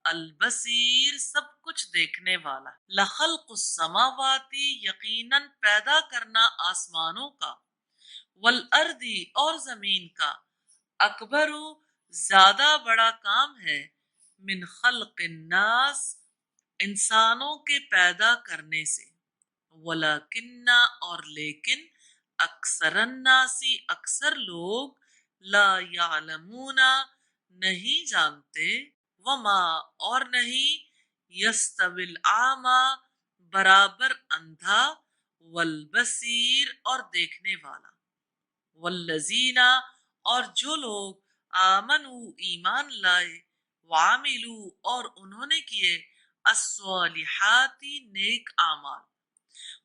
البصیر سب کچھ دیکھنے والا، لخلق السماوات یقیناً پیدا کرنا آسمانوں کا، والارض اور زمین کا، اکبر زیادہ بڑا کام ہے، من خلق الناس انسانوں کے پیدا کرنے سے، ولیکن اور لیکن، اکثر الناس اکثر لوگ، لا یعلمون نہیں جانتے، وما اور نہیں، یستوی الاعمی برابر اندھا، والبصیر اور دیکھنے والا، والذین اور جو لوگ، آمنو ایمان لائے، وعملو اور انہوں نے کیے، الصالحات نیک اعمال،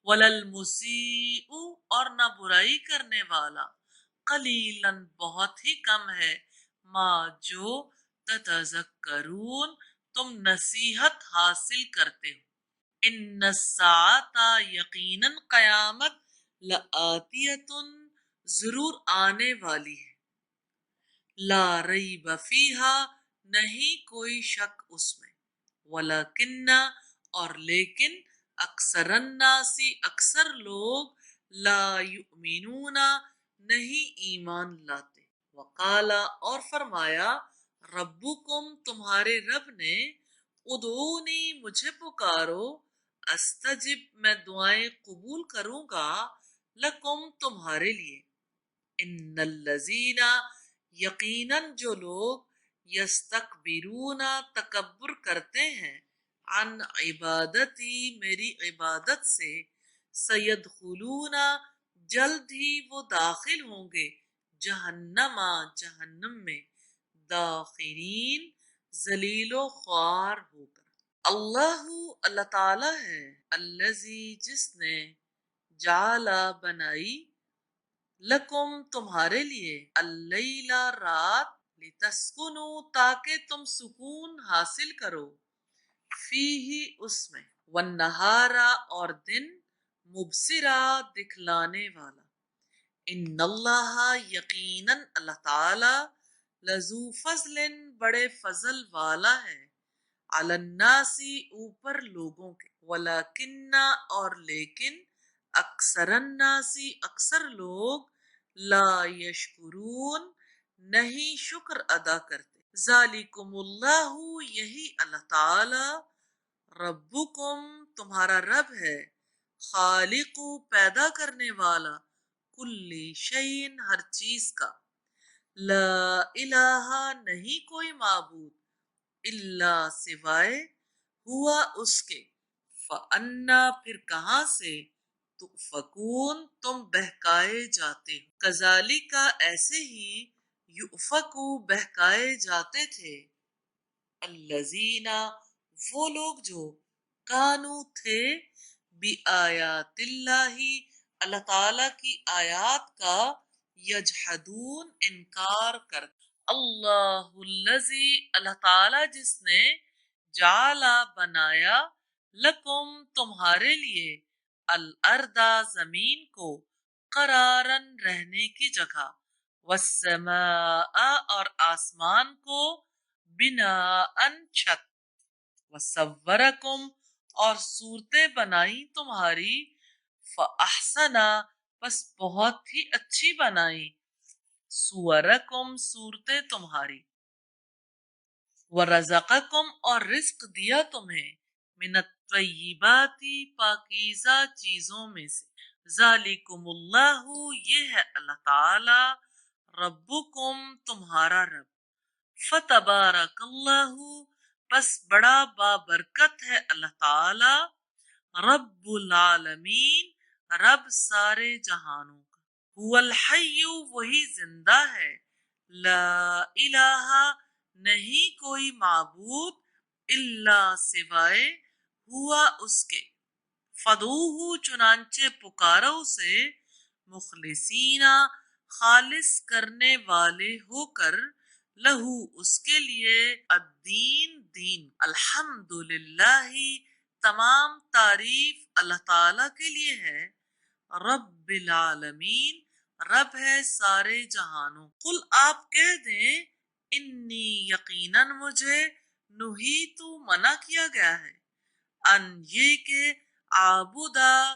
وللمسیء اور نہ برائی کرنے والا، قلیلاً بہت ہی کم ہے، ما جو، تتذکرون تم نصیحت حاصل کرتے ہو، ان الساعۃ یقیناً قیامت، لآتیۃ ضرور آنے والی ہے، لا ریب فیہا نہیں کوئی شک اس میں، ولیکن اور لیکن، اکثر الناس اکثر لوگ، لا یؤمنون نہیں ایمان لاتے، وقالا اور فرمایا، ربکم تمہارے رب نے، ادعونی مجھے پکارو، استجب میں دعائیں قبول کروں گا، لکم تمہارے لیے، ان الذین یقیناً جو لوگ، یستکبرون تکبر کرتے ہیں، عن عبادتی میری عبادت سے، سیدخلون جلد ہی وہ داخل ہوں گے، جہنم جہنم میں، داخرین ذلیل و خوار ہو کر، اللہ اللہ تعالی ہے، الذی جس نے، جعل بنائی، لکم تمہارے لیے، اللیل رات، لتسکنو تاکہ تم سکون حاصل کرو، فیہ اس میں، والنہار اور دن، مبصرا دکھلانے والا، ان اللہ یقیناً اللہ تعالی لذو فضل بڑے فضل والا ہے علی الناس اوپر لوگوں کے ولکن اور لیکن اکثر الناس اکثر لوگ لا یشکرون نہیں شکر ادا کرتے ذالکم اللہ یہی اللہ تعالی ربکم تمہارا رب ہے خالق پیدا کرنے والا کل شیء ہر چیز کا لا الہ نہیں کوئی معبود الا سوائے ہوا اس کے فانا پھر کہاں سے تؤفکون تم بہکائے جاتے ہو کذالک ایسے ہی یؤفکو بہکائے جاتے تھے الذین وہ لوگ جو کانو تھے بآیات اللہ اللہ تعالی کی آیات کا یجحدون انکار کر اللہ الذی اللہ تعالی جس نے جعلا بنایا لکم تمہارے لیے الارض زمین کو قرارن رہنے کی جگہ والسماء اور آسمان کو بناءً چھت وصورکم اور صورتیں بنائی تمہاری فاحسنا بس بہت ہی اچھی بنائی صورکم صورتیں تمہاری ورزقکم اور رزق دیا تمہیں من الطیبات پاکیزہ چیزوں میں سے ذالکم اللہ یہ ہے اللہ تعالی ربکم تمہارا رب فتبارک اللہ پس بڑا بابرکت ہے اللہ تعالی رب العالمین رب سارے جہانوں کا هو الحی وہی زندہ ہے لا الہ نہیں کوئی معبود الا سوائے ہوا اس کے فدوہ چنانچہ پکارو اسے مخلصین خالص کرنے والے ہو کر لہو اس کے لیے الدین دین الحمدللہ تمام تعریف اللہ تعالی کے لیے ہے رب العالمین رب ہے سارے جہانوں قل آپ کہہ دیں انی یقیناً مجھے نہیت منع کیا گیا ہے ان یہ کہ عابدہ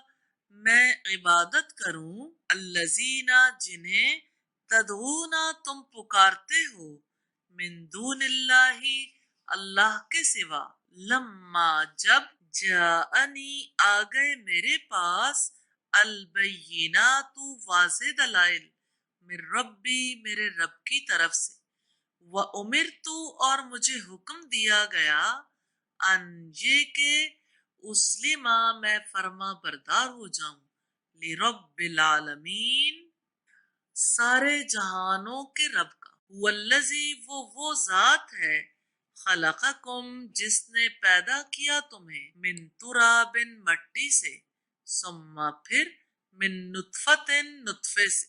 میں عبادت کروں الذین جنہیں تدعونا تم پکارتے ہو من دون اللہ اللہ کے سوا لما جب جاءنی آ گئے میرے پاس البینات واضح دلائل من ربی میرے رب کی طرف سے وَأُمِرْتُ اور مجھے حکم دیا گیا ان یہ کہ اسلمہ میں فرما بردار ہو جاؤں لرب العالمین سارے جہانوں کے رب کا والذی وہ ذات ہے خلقکم جس نے پیدا کیا تمہیں من تراب مٹی سے ثم پھر من نطفت نطفے سے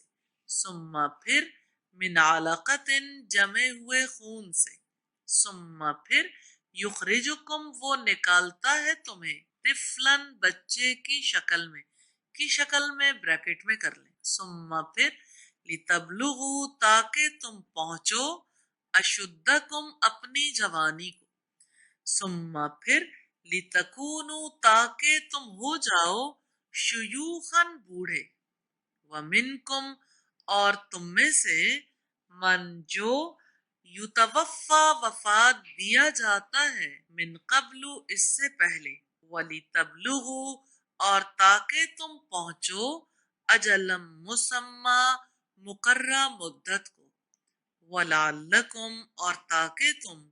ثم پھر من علقت جمے ہوئے خون سے ثم پھر یخرجکم وہ نکالتا ہے تمہیں طفلن بچے کی شکل میں بریکٹ میں کر لیں ثم پھر لتبلغوا تاکہ تم پہنچو اشدکم اپنی جوانی کو ثم پھر لتکونوا تاکہ تم ہو جاؤ شیوخاً بوڑھے ومنکم اور تم میں سے من جو یتوفا وفات دیا جاتا ہے من قبل اس سے پہلے وَلِتَبْلُغُوا اور تاکہ تم پہنچو اجلم مسمى مقررہ مدت کو وَلَعَلَّكُمْ اور تاکہ تم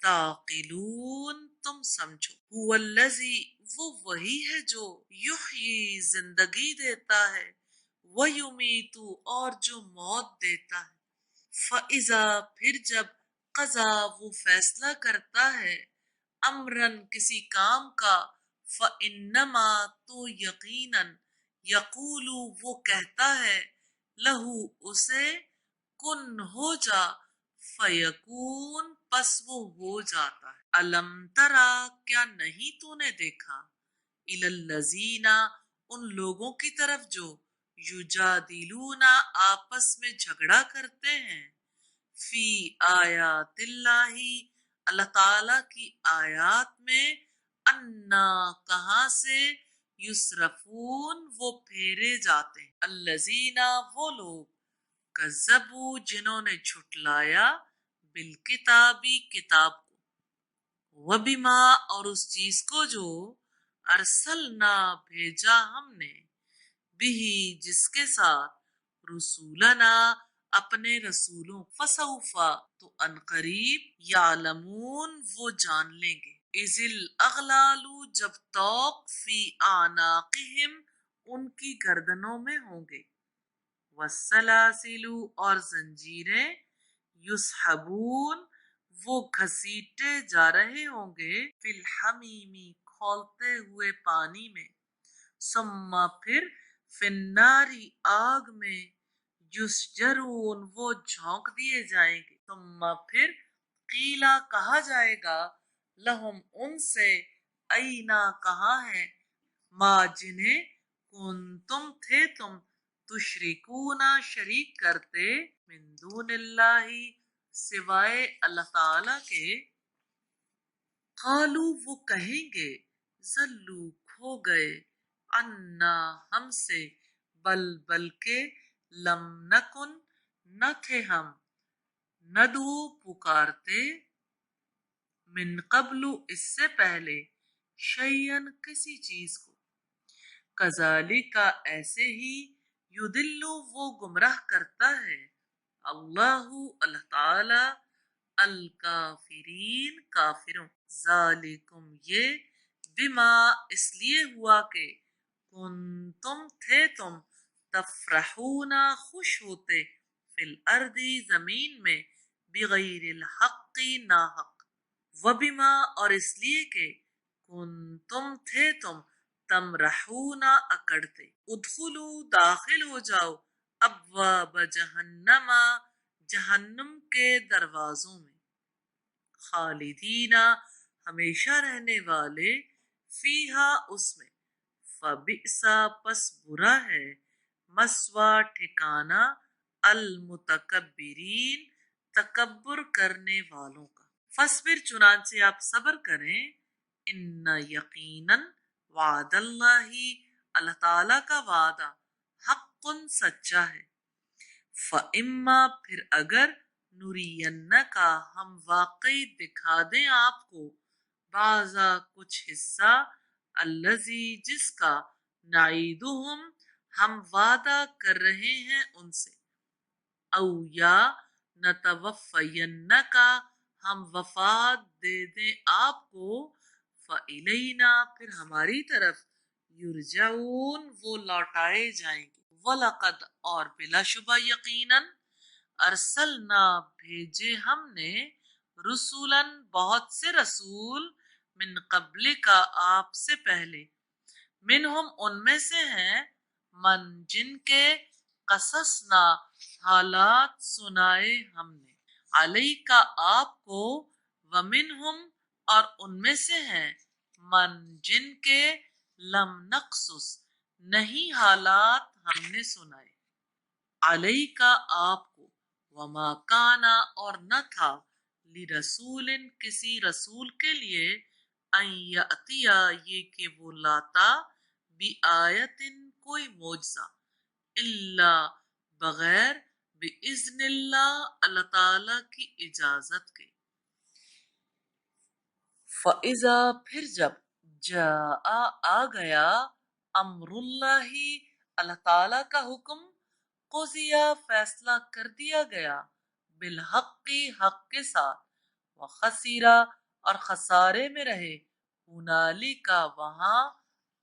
تعقلون تم سمجھو هو الذی وہ وہی ہے جو یحیی زندگی دیتا ہے وَيُمِیتُ اور جو موت دیتا ہے فَإِذَا پھر جب قضا وہ فیصلہ کرتا ہے امرن کسی کام کا فَإِنَّمَا تو یقیناً یقول وہ کہتا ہے لہو اسے کن ہو جا فیکون پس وہ ہو جاتا ہے الم ترا کیا نہیں تو نے دیکھا الی الذین ان لوگوں کی طرف جو یجادلونا آپس میں جھگڑا کرتے ہیں، فی آیات اللہ اللہ تعالی کی آیات میں، انا کہاں سے، یسرفون وہ پھیرے جاتے ہیں، الذین وہ لوگ، کذبوا جنہوں نے جھٹلایا، بالکتابی کتاب کو، وبما اور اس چیز کو جو، ارسلنا بھیجا ہم نے، بھی جس کے ساتھ، رسولنا اپنے رسولوں، فسوفا تو ان قریب، یعلمون وہ جان لیں گے، اذ الاغلال جب طوق، فی اعناقہم ان کی گردنوں میں ہوں گے، والسلاسل اور زنجیریں، یسحبون وہ گھسیٹے جا رہے ہوں گے، فی الحمیمی کھولتے ہوئے پانی میں، ثم پھر، فی الناری آگ میں، یسجرون وہ جھونک دیے جائیں گے، ثم پھر، قیلا کہا جائے گا، لہم ان سے، اینا کہاں ہے، ما جنہیں، کنتم تھے تم، تشرکونا شریک کرتے، من دون اللہ سوائے اللہ تعالی کے، قالو وہ کہیں گے، ذلو کھو گئے، انا ہم سے، بلکہ لم نکن نہ تھے ہم، ندعو پکارتے، من قبل اس سے پہلے، شیئن کسی چیز کو، کذالک ایسے ہی، یدلو وہ گمراہ کرتا ہے، اللہ اللہ تعالی، الکافرین کافروں، ذالکم یہ، بما اس لیے ہوا کہ، کنتم تھے تم، تفرحون خوش ہوتے، فی الارض زمین میں، بغیر الحق ناحق، وبما اور اس لیے کہ، کنتم تھے تم، تمرحون اکڑتے، ادخلوا داخل ہو جاؤ، ابواب جہنم جہنم کے دروازوں میں، خالدین ہمیشہ رہنے والے، فیہا اس میں، فبئس پس برا ہے، مثوی ٹھکانہ، المتکبرین تکبر کرنے والوں کا، فاصبر چنانچہ آپ صبر کریں، ان یقیناً، وعد اللہ اللہ تعالی کا وعدہ، حق سچا ہے، فَإِمَّا پھر اگر، نُرِيَنَّكَ ہم واقعی دکھا دیں آپ کو، بعضا کچھ حصہ، الذی جس کا، نعیدہم ہم وعدہ کر رہے ہیں ان سے، او یا، نتوفینک ہم وفات دے دیں آپ کو، فَإِلَيْنَا پھر ہماری طرف، یرجعون وہ لوٹائے جائیں گے، وَلَقَدْ اور بلا شبہ یقیناً، ارسلنا بھیجے ہم نے، رسولاً بہت سے رسول، من قبل کا آپ سے پہلے، منہم ان میں سے ہیں، من جن کے، قصصنا حالات سنائے ہم نے، علیکا آپ کو، ومنہم اور ان میں سے ہیں، من جن کے، لم نقصص نہیں حالات ہم نے سنائے، علیکا آپ کو، وما کانا اور نہ تھا، لرسول کسی رسول کے لیے، ان یاتیا یہ کہ وہ لاتا، بآیت کوئی معجزہ، الا بغیر، باذن اللہ اللہ تعالی کی اجازت کے، فاذا پھر جب، جاء آ گیا، امر اللہ اللہ تعالی کا حکم، قضیہ فیصلہ کر دیا گیا، بالحق حق کے ساتھ، وخسیرہ اور خسارے میں رہے، ہنالکا وہاں،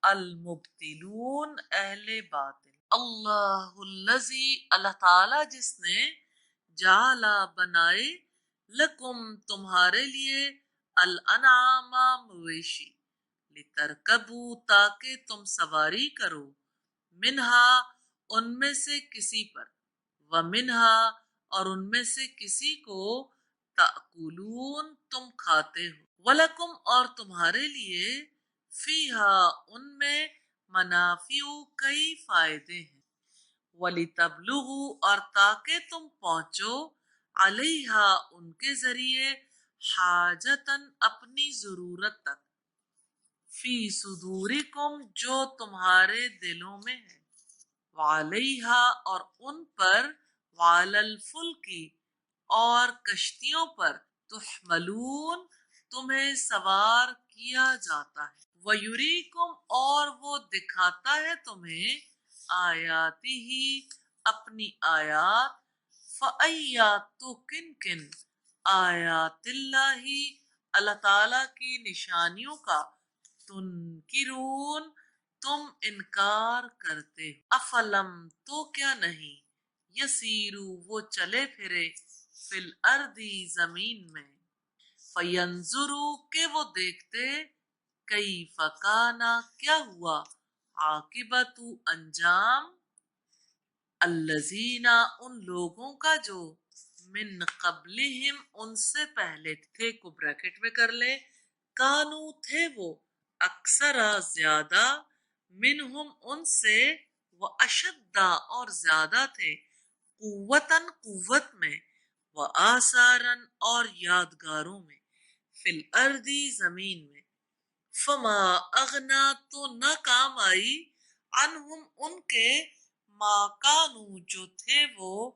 المبتلون اہل باطل، اللہ الذی اللہ تعالی جس نے، جعل بنائے، لکم تمہارے لیے، الانعام مویشی، لترکبوا تاکہ تم سواری کرو، منہا ان میں سے کسی پر، ومنہا اور ان میں سے کسی کو، تأکلون تم کھاتے ہو، ولکم اور تمہارے لیے، فیہا ان میں، منافع کئی فائدے ہیں، وَلِتَبْلُغُوا اور تاکہ تم پہنچو علیہا ان کے ذریعے حاجتاً اپنی ضرورت تک فی صدورکم جو تمہارے دلوں میں ہے وعلیہا اور ان پر وعلی الفلکی اور کشتیوں پر تحملون تمہیں سوار کیا جاتا ہے وَيُرِيكُمْ اور وہ دکھاتا ہے تمہیں آیاتی ہی اپنی آیات فَأَيَّا تو کن کن آیات اللہ اللہ تعالی کی نشانیوں کا تنکرون تم انکار کرتے ہو افلم تو کیا نہیں یسیرو وہ چلے پھرے فی الارضی زمین میں فینظرو کہ وہ دیکھتے کئی فکانا کیا ہوا عاقبت انجام الذین ان لوگوں کا جو من قبلہم ان سے پہلے تھے کو بریکٹ میں کر لے کانو تھے وہ اکثر زیادہ منہم ان سے وہ اشدہ اور زیادہ تھے قوتاً قوت میں وہ آثاراً اور یادگاروں میں فی الارضی زمین میں فما اغنا تو نہ کام آئی عنہم ان کے ما کانو جو تھے وہ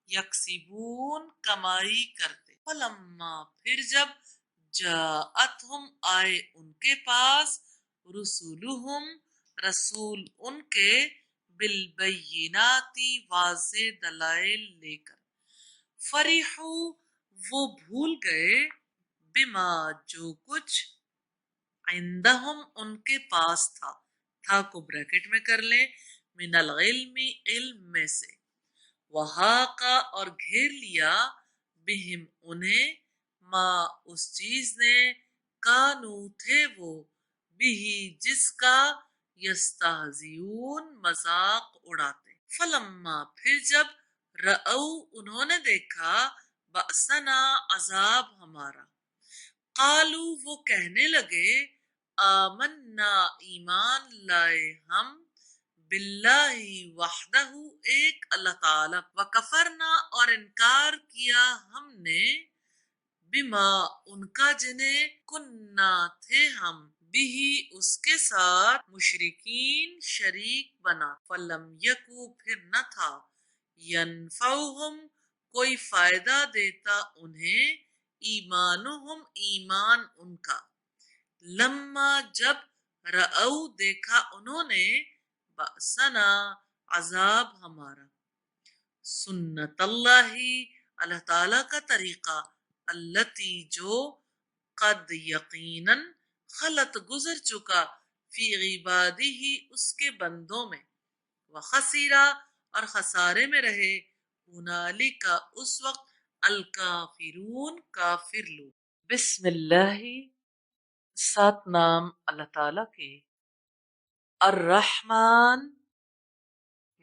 یکسبون کمائی کرتے فلما پھر جب جاءتہم آئے ان کے پاس رسولہم رسول ان کے بالبینات واضح دلائل لے کر فریحو وہ بھول گئے بما جو کچھ عندہم ان کے پاس تھا کو بریکٹ میں کر لیں من العلم علم میں سے وحاقا اور گھیر لیا بہم انہیں ما اس چیز نے کانو تھے وہ بھی جس کا یستہزئون مذاق اڑاتے فلما پھر جب رأو انہوں نے دیکھا بأسنا عذاب ہمارا قالو وہ کہنے لگے آمنا ایمان لائے ہم باللہ وحدہ ایک اللہ تعالی وکفرنا اور انکار کیا ہم نے بما ان کا جنہیں کننا تھے ہم بھی اس کے ساتھ مشرکین شریک بنا فلم یکو پھر نہ تھا ینفعہم کوئی فائدہ دیتا انہیں ایمانہم ایمان ان کا لما جب رأو دیکھا انہوں نے بأسنا عذاب ہمارا سنت اللہ اللہ تعالی کا طریقہ التی جو قد یقیناً خلط گزر چکا فی عبادی ہی اس کے بندوں میں وخسیرا اور خسارے میں رہے ہنالک اس وقت الکافرون کافر لوگ بسم اللہ سات نام اللہ تعالی کے الرحمن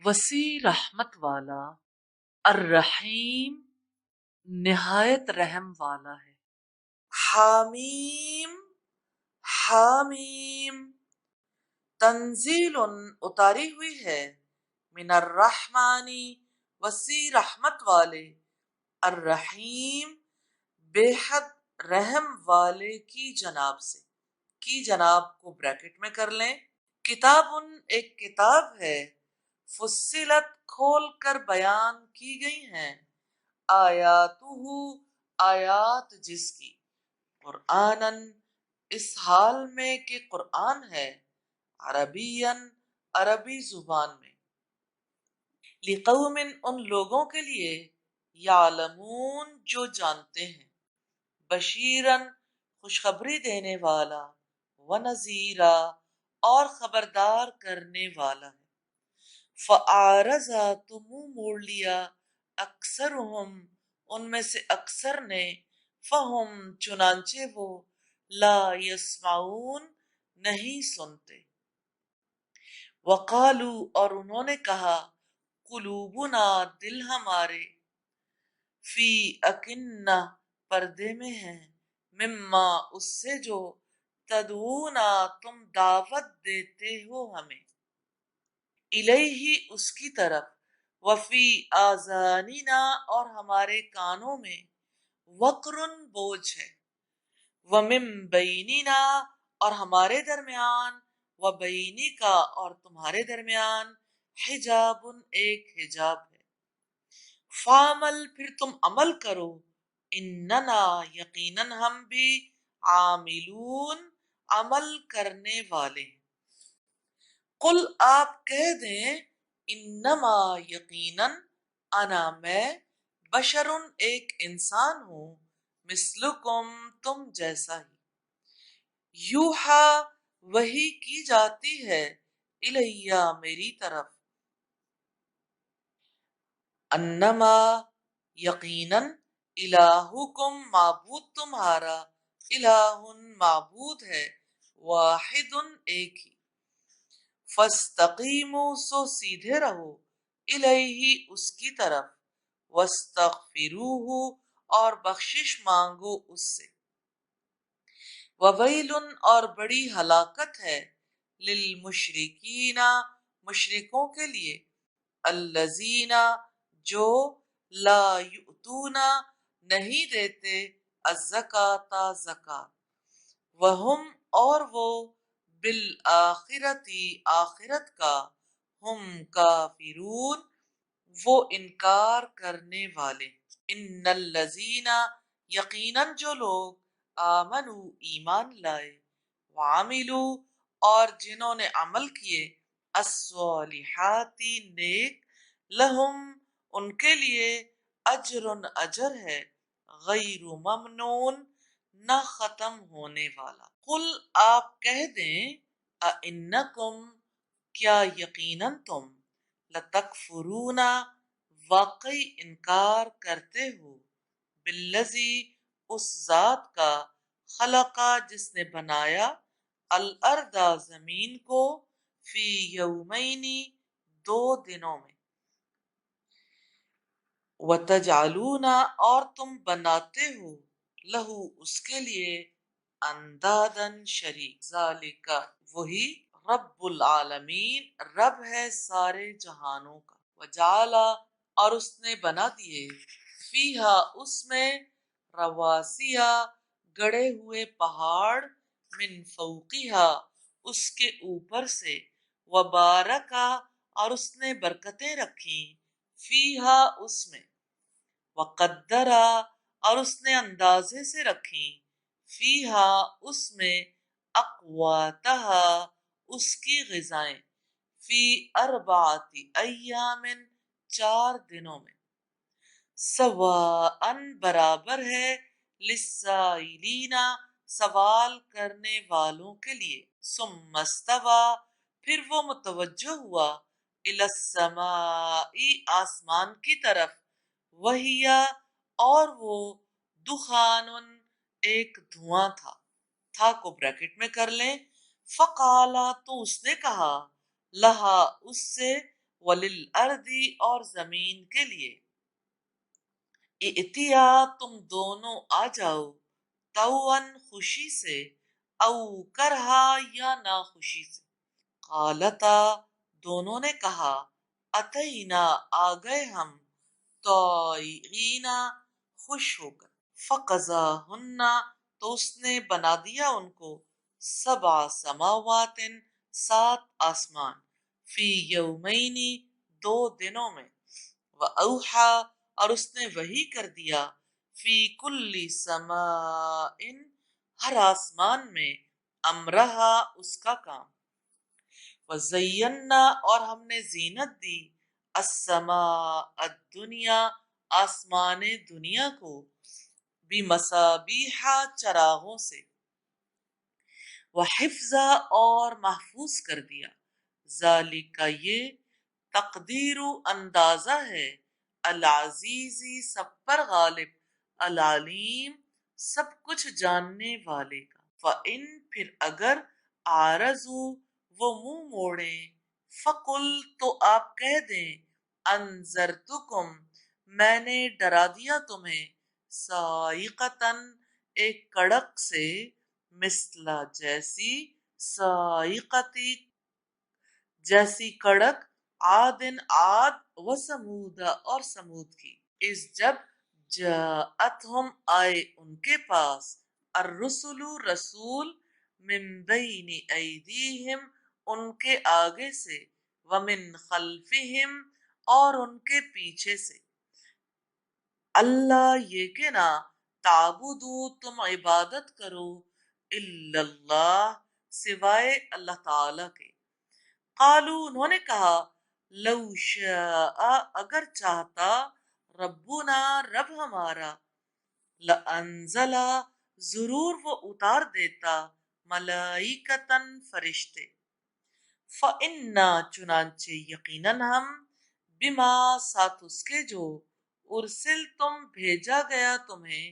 وسیع رحمت والا الرحیم نہایت رحم والا ہے حامیم حامیم تنزیل اتاری ہوئی ہے من الرحمانی وسیع رحمت والے الرحیم بے حد رحم والے کی جناب سے کی جناب کو بریکٹ میں کر لیں کتاب ایک کتاب ہے فصلت کھول کر بیان کی گئی ہیں آیاتہ آیات جس کی قرآناً اس حال میں کہ قرآن ہے عربین عربی زبان میں لقوم ان لوگوں کے لیے یعلمون جو جانتے ہیں بشیرن خوشخبری دینے والا ونذیرا اور خبردار کرنے والا ہے فَأَعْرَضَ تو منہ موڑ لیا اکثرہم ان میں سے اکثر نے فہم چنانچہ وہ لا یسمعون نہیں سنتے وقالو اور انہوں نے کہا قلوبنا دل ہمارے فی اکنہ پردے میں ہیں مما اس سے جو تدعونا تم دعوت دیتے ہو ہمیں الیہ اس کی طرف وفی آذاننا اور ہمارے کانوں میں وقرن بوجھ ہے، ومن بیننا اور ہمارے درمیان، وبینی کا اور تمہارے درمیان، حجاب ایک حجاب ہے، فعمل پھر تم عمل کرو، اننا یقیناً ہم بھی عاملون عمل کرنے والے ہیں۔ قل آپ کہہ دیں، انما یقیناً انا میں، بشرن ایک انسان ہوں، مثلکم تم جیسا ہی، یوحا وحی کی جاتی ہے، الیہ میری طرف، انما یقیناً الہکم معبود تمہارا، الہ معبود ہے، واحد ایک ہی، فاستقیموا سو سیدھے رہو، الیہ اس کی طرف، واستغفروہ اور بخشش مانگو اس سے، وویل اور بڑی ہلاکت ہے، للمشرکین مشرکوں کے لیے، الذین جو لا یؤتون نہیں دیتے الزکاۃ زکات، وہم اور وہ بالآخرۃ آخرت کا، ہم کافرون وہ انکار کرنے والے، ان الذین یقیناً جو لوگ آمنوا ایمان لائے، وعملوا اور جنہوں نے عمل کیے، الصالحات نیک، لہم ان کے لیے اجر اجر ہے، غیر ممنون نہ ختم ہونے والا، قل آپ کہہ دیں، اِنَّکُمْ کیا یقیناً تم، لتکفرون واقعی انکار کرتے ہو، بالذی اس ذات کا، خلقا جس نے بنایا، الارض زمین کو، فی یومین دو دنوں میں، وتجعلون اور تم بناتے ہو، لہو اس کے لیے، اندادن شریک، ذالک وہی، رب العالمین رب ہے سارے جہانوں کا، وجعل اور اس نے بنا دیے، فیہا اس میں، رواسیا گڑے ہوئے پہاڑ، من فوقہا اس کے اوپر سے، وبارکا اور اس نے برکتیں رکھیں، فیہا اس میں، وقدرا اور اس نے اندازے سے رکھیں، فیہا اس میں، اقواتہا اس کی غذائیں، فی اربعۃ ایام چار دنوں میں، سواء برابر ہے، للسائلین سوال کرنے والوں کے لیے، ثم استوی پھر وہ متوجہ ہوا، الی السماء آسمان کی طرف، وہی اور وہ، دخان ایک دھواں تھا کو بریکٹ میں کر لیں، فقالا تو اس نے کہا، لہا اس سے، وللارض اور زمین کے لیے، ائتیا تم دونوں آ جاؤ، طوعا خوشی سے، او کرہا یا ناخوشی سے، قالتا دونوں نے کہا، اتینا آ گئے ہم، طائعین خوش ہو کر، فقضاہن تو اس نے بنا دیا ان کو، سبع سماوات سات آسمان، فی یومین دو دنوں میں، وأوحى اور اس نے وحی کر دیا، فی کل سماء ہر آسمان میں، امرہا اس کا کام، وزینا اور ہم نے زینت دی، السماء الدنیا آسمان دنیا کو، بمصابیح چراغوں سے، وحفظا اور محفوظ کر دیا، ذالک یہ، تقدیر اندازہ ہے، العزیزی سب پر غالب، العلیم سب کچھ جاننے والے کا، فَإِن پھر اگر عارضوا وہ منہ موڑیں، فقل تو آپ کہہ دیں، انذرتکم میں نے ڈرا دیا تمہیں، صاعقۃ ایک کڑک سے، مثل جیسی، صاعقۃ جیسی کڑک، عادن عاد و سمود اور سمود کی، اس جب جاءتہم آئے ان کے پاس الرسل رسول من بین ایدیہم ان کے آگے سے ومن خلفہم اور ان کے پیچھے سے، اللہ یہ کہ نہ تعبدو تم عبادت کرو الا اللہ سوائے اللہ تعالی کے، قالو انہوں نے کہا لو شاء اگر چاہتا ربنا رب ہمارا لانزل ضرور وہ اتار دیتا ملائکتن فرشتے، فإنا چنانچہ یقیناً ہم بما ساتھ اس کے جو ارسل تم بھیجا گیا تمہیں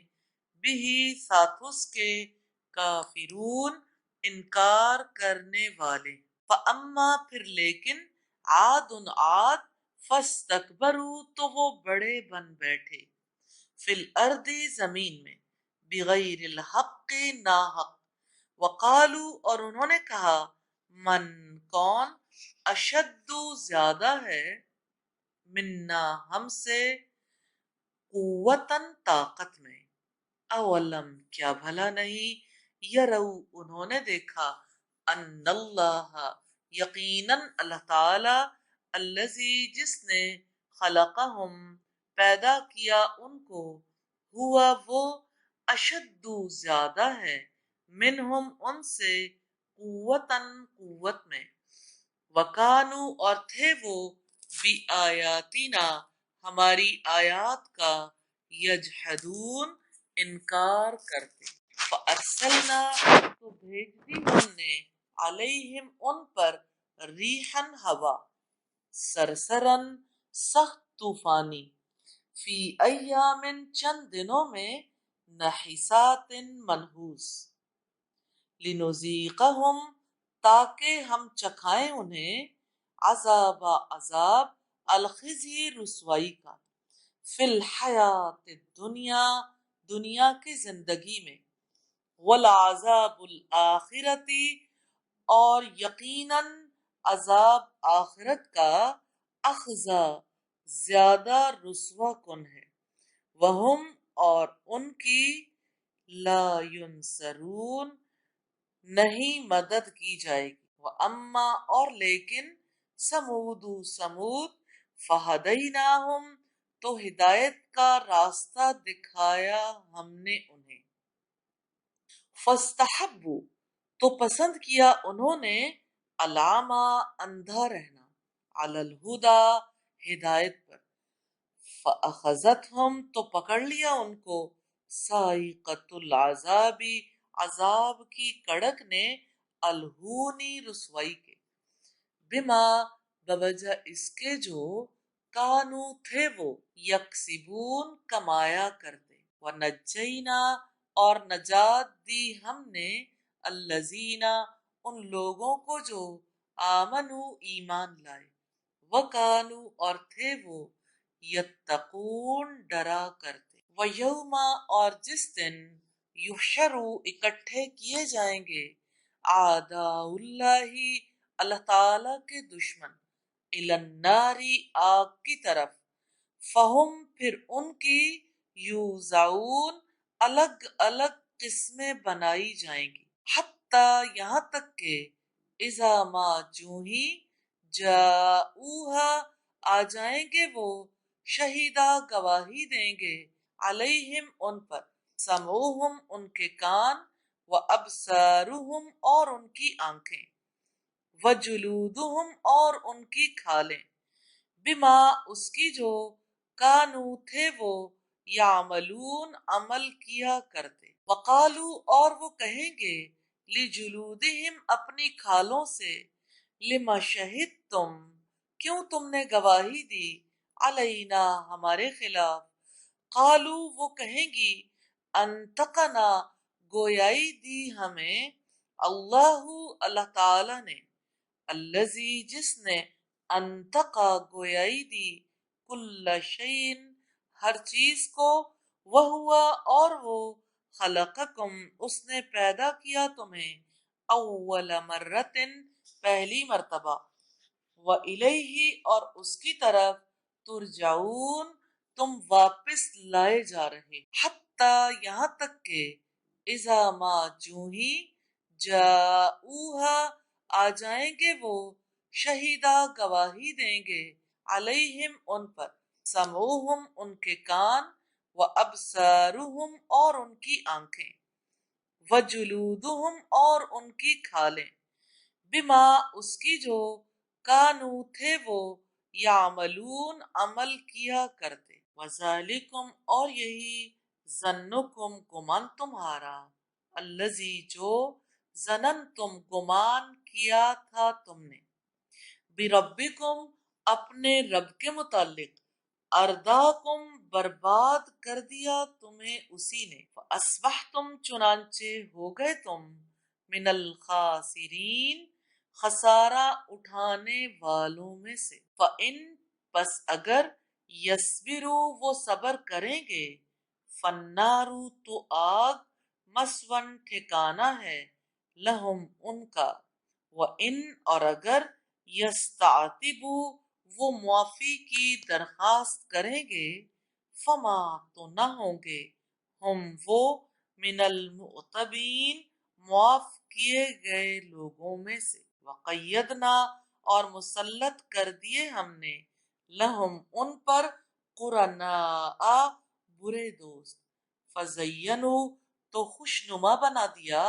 بھی ساتھ اس کے کافرون انکار کرنے والے، فاما پھر لیکن عاد عاد فاستکبروا تو وہ بڑے بن بیٹھے، فی الارض زمین میں، بغیر الحق ناحق، وقالو اور انہوں نے کہا من کون اشد زیادہ ہے منا ہم سے قوتاً طاقت میں، اولم کیا بھلا نہیں یرو انہوں نے دیکھا ان اللہ یقیناً اللہ تعالی الذی جس نے خلقہم پیدا کیا ان کو ہوا وہ اشد زیادہ ہے منہم ان سے قوتاً قوت میں، وکانو اور تھے وہ بی آیاتنا ہماری آیات کا یجحدون انکار کرتے، فارسلنا تو بھیج دی ہم نے علیہم ان پر ریحن ہوا سرسرن سخت طوفانی، فی ایام چند دنوں میں نحسات منحوس، لنذیقہم تاکہ ہم چکھائیں انہیں عذاب عذاب الخزی رسوائی کا، فی الحیات الدنیا دنیا کی زندگی میں، والعذاب الآخرتی اور یقیناً عذاب آخرت کا اخزا زیادہ رسوا کن ہے، وہم اور ان کی لا ینصرون نہیں مدد کی جائے گی، واما اور لیکن سمود سمود فہدیناہم تو ہدایت کا راستہ دکھایا ہم نے انہیں، فاستحبوا تو پسند کیا انہوں نے العمی اندھا رہنا علی الہدی ہدایت پر، فاخذتہم تو پکڑ لیا ان کو صاعقۃ العذاب عذاب کی کڑک نے الہونی رسوائی کے، بما بوجہ اس کے جو کانو تھے وہ یکسبون کمایا کرتے، ونجینا اور نجات دی ہم نے الذین ان لوگوں کو جو آمنو ایمان لائے، وکانو اور تھے وہ یتقون ڈرا کرتے، ویوما اور جس دن یحشروا اکٹھے کیے جائیں گے اعداء اللہ اللہ تعالی کے دشمن الی النار آگ کی طرف، فہم پھر ان کی یوزعون الگ الگ قسمیں بنائی جائیں گی، حتیٰ یہاں تک کہ اذا ما جو ہی جاؤہا آ جائیں گے وہ شہیدہ گواہی دیں گے علیہم ان پر سمعہم ان کے کان و ابصارہم اور ان کی آنکھیں و جلودہم اور ان کی کھالیں بما اس کی جو کانو تھے وہ یعملون عمل کیا کرتے، وقالو اور وہ کہیں گے لجلودہم اپنی کھالوں سے لما شہدتم کیوں تم نے گواہی دی علینا ہمارے خلاف، قالو وہ کہیں گی انطقنا گویائی دی ہمیں اللہ اللہ تعالی نے، الذی جس نے انطقا گویائی دی کل شیء ہر چیز کو، وہوا اور وہ خلقکم اس نے پیدا کیا تمہیں اول مرۃ پہلی مرتبہ، وَإِلَيْهِ اور اس کی طرف ترجعون تم واپس لائے جا رہے حتیٰ یہاں تک کہ اذا ما جو ہی جاؤہا آ جائیں گے وہ شہیدہ گواہی دیں گے علیہم ان پر سمعوہم ان کے کان وابصارہم اور ان کی آنکھیں وجلودہم اور ان کی کھالیں بما اس کی جو کانو تھے وہ یعملون عمل کیا کرتے وذالکم اور یہی ظنکم گمان تمہارا الذی جو ظننتم گمان کیا تھا تم نے بربکم اپنے رب کے متعلق ارداکم برباد کر دیا تمہیں اسی نے فاصبحتم چنانچہ ہو گئے تم من الخاسرین خسارہ اٹھانے والوں میں سے فَإِن پس اگر یصبروا وہ صبر کریں گے فَالنَّارُ تو آگ مسون ٹھکانہ ہے لہم ان کا وَإِن اور اگر یستعتبوا وہ معافی کی درخواست کریں گے فما تو نہ ہوں گے ہم وہ من المعتبین معاف کیے گئے لوگوں میں سے وقیدنا اور مسلط کر دیے ہم نے لہم ان پر قرناء برے دوست فزینوا تو خوشنما بنا دیا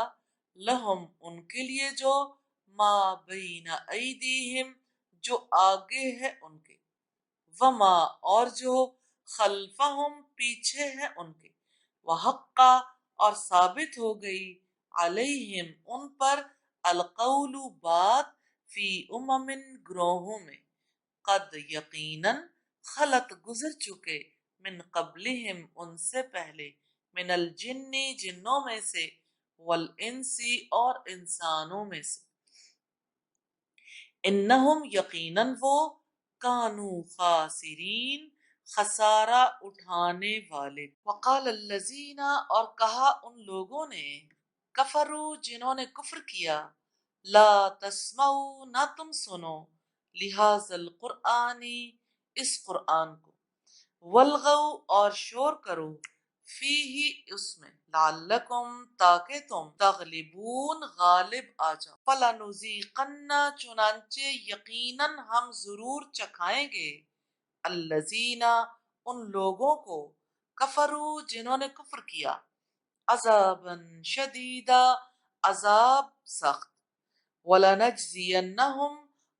لہم ان کے لیے جو ما بین ایدیہم جو آگے ہے ان کے وما اور جو خلفہم پیچھے ہے ان کے وحقا اور ثابت ہو گئی علیہم ان پر القول بات فی گروہوں میں قد یقیناً خلط گزر چکے من قبلہم ان سے پہلے من الجن جنوں میں سے والانسی اور انسانوں میں سے انہم یقیناً وہ کانو خاسرین خسارہ اٹھانے والے وقال الذین اور کہا ان لوگوں نے کفرو جنہوں نے کفر کیا لا تسمعوا نہ تم سنو لہذا القرآن اس قرآن کو والغوا اور شور کرو فیہ اس میں لعلکم تاکہ تم تغلبون غالب آ جاؤ فلنذیقن چنانچہ یقیناً ہم ضرور چکھائیں گے الذین ان لوگوں کو کفروا جنہوں نے کفر کیا عذابا شدیدا عذاب سخت وَلَنَجْزِيَنَّهُمْ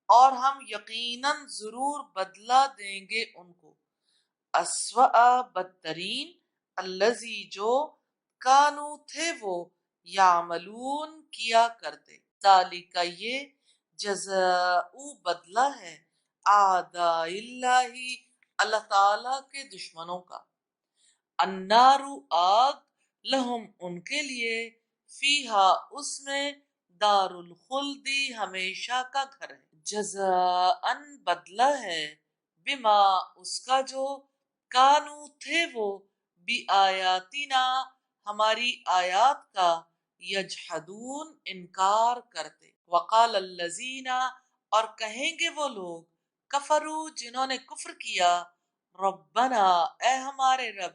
اور ہم یقیناً ضرور بدلہ دیں گے ان کو اسوأ بدترین الذی جو کانو تھے وہ یعملون کیا کرتے ذالک یہ جزاء بدلہ ہے اعداء اللہ اللہ تعالی کے دشمنوں کا النار آگ لہم ان کے لیے فیہا اس میں دار الخلد ہمیشہ کا گھر ہے جزاء بدلہ ہے بما اس کا جو کانو تھے وہ بی آیاتنا ہماری آیات کا یجحدون انکار کرتے وقال الذین اور کہیں گے وہ لوگ کفرو جنہوں نے کفر کیا ربنا اے ہمارے رب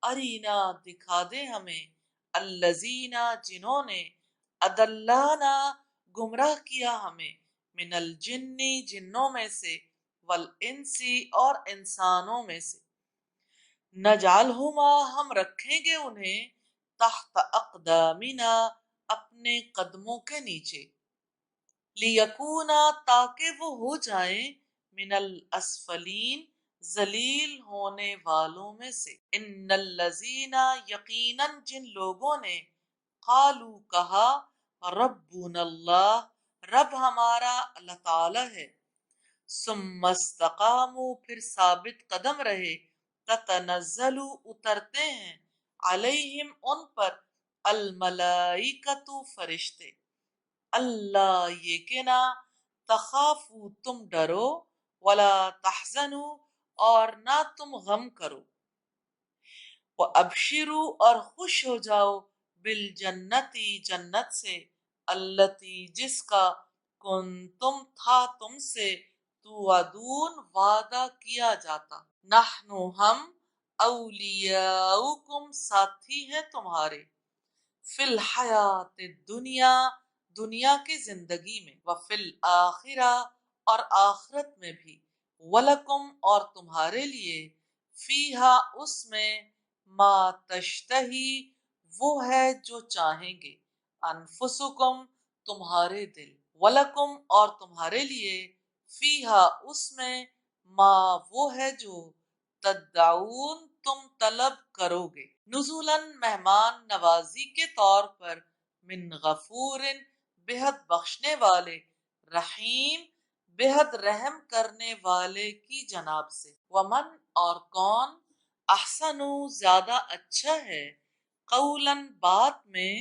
ارینا دکھا دے ہمیں الذین جنہوں نے ادلانا گمراہ کیا ہمیں من الجن جنوں میں سے والانسی اور انسانوں میں سے نجعلہما ہم رکھیں گے انہیں تحت اقدامنا اپنے قدموں کے نیچے لیکونا تاکہ وہ ہو جائیں من الاسفلین ذلیل ہونے والوں میں سے ان الذین یقیناً جن لوگوں نے قالو کہا ربنا اللہ رب ہمارا اللہ تعالی ہے ثم استقاموا پھر ثابت قدم رہے تتنزل اترتے ہیں علیہم ان پر الملائکۃ فرشتے اللہ یہ کہ نہ تخافوا تم ڈرو ولا تحزنوا اور نہ تم غم کرو وابشروا اور خوش ہو جاؤ بالجنتی جنت سے التی جس کا کنتم تھا تم سے توعدون وعدہ کیا جاتا، نحنو ہم، اولیاؤکم ساتھی ہیں تمہارے، فی الحیات دنیا دنیا کی زندگی میں، وفی الآخرہ اور آخرت میں بھی، ولکم اور تمہارے لیے، فیہا اس میں، ما تشتہی وہ ہے جو چاہیں گے، انفسکم تمہارے دل، ولکم اور تمہارے لیے، فیہا اس میں، ما وہ ہے جو تدعون تم طلب کرو گے، نزولاً مہمان نوازی کے طور پر، من غفور بےحد بخشنے والے، رحیم بےحد رحم کرنے والے کی جناب سے، ومن اور کون، احسن زیادہ اچھا ہے، قولاً بات میں،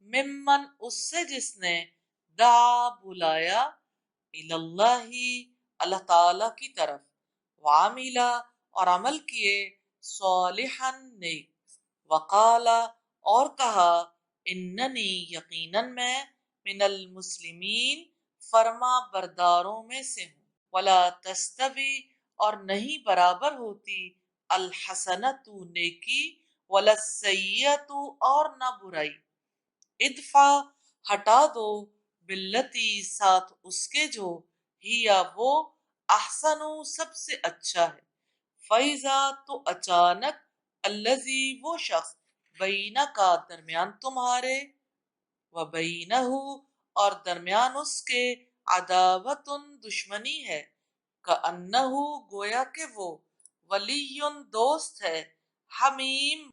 ممن اس سے جس نے، دعا بلایا، اللہ اللہ تعالی کی طرف، وعملا اور عمل کیے، صالحا نیک، وقالا اور کہا، اننی یقیناً میں، من المسلمین فرما برداروں میں سے ہوں، ولا تستوی اور نہیں برابر ہوتی، الحسنۃ نیکی، ولا السیئۃ اور نہ برائی، ادفع ہٹا دو، باللتی ساتھ اس کے جو، ہیا وہ، احسن سب سے اچھا ہے، فیضا تو اچانک، الذی وہ شخص، بینہ کا درمیان تمہارے، و بینہ اور درمیان اس کے، عداوت دشمنی ہے، کأنہ گویا کہ وہ، ولی دوست ہے، حمیم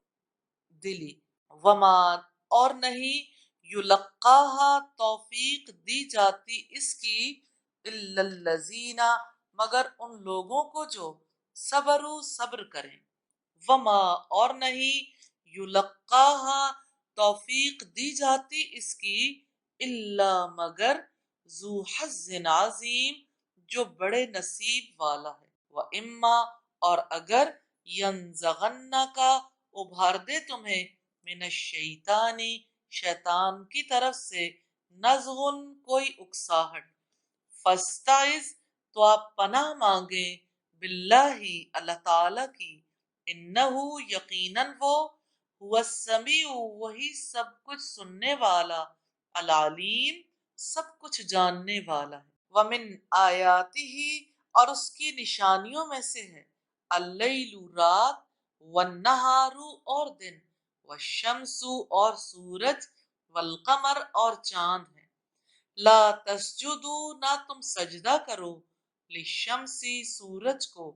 دلی، وما اور نہیں، یلقاہا توفیق دی جاتی اس کی، الا الذین مگر ان لوگوں کو جو، صبروا صبر کریں، وما اور نہیں، یلقاہا توفیق دی جاتی اس کی، الا مگر، ذو حظ عظیم جو بڑے نصیب والا ہے، وَإِمَّا اور اگر، يَنزَغَنَّكَ ابھار دے تمہیں، من الشیطان شیطان کی طرف سے، نزغن کوئی اکساہٹ، فاستعذ تو آپ پناہ مانگیں، باللہ اللہ تعالی کی، انہو یقیناً وہ، هو السمیع وہی سب کچھ سننے والا، العلیم سب کچھ جاننے والا ہے، ومن آیاتہ اور اس کی نشانیوں میں سے ہے، اللیل رات، والنہار اور دن، والشمس اور سورج، والقمر اور چاند ہے، لا تسجدو نہ تم سجدہ کرو، للشمس سورج کو،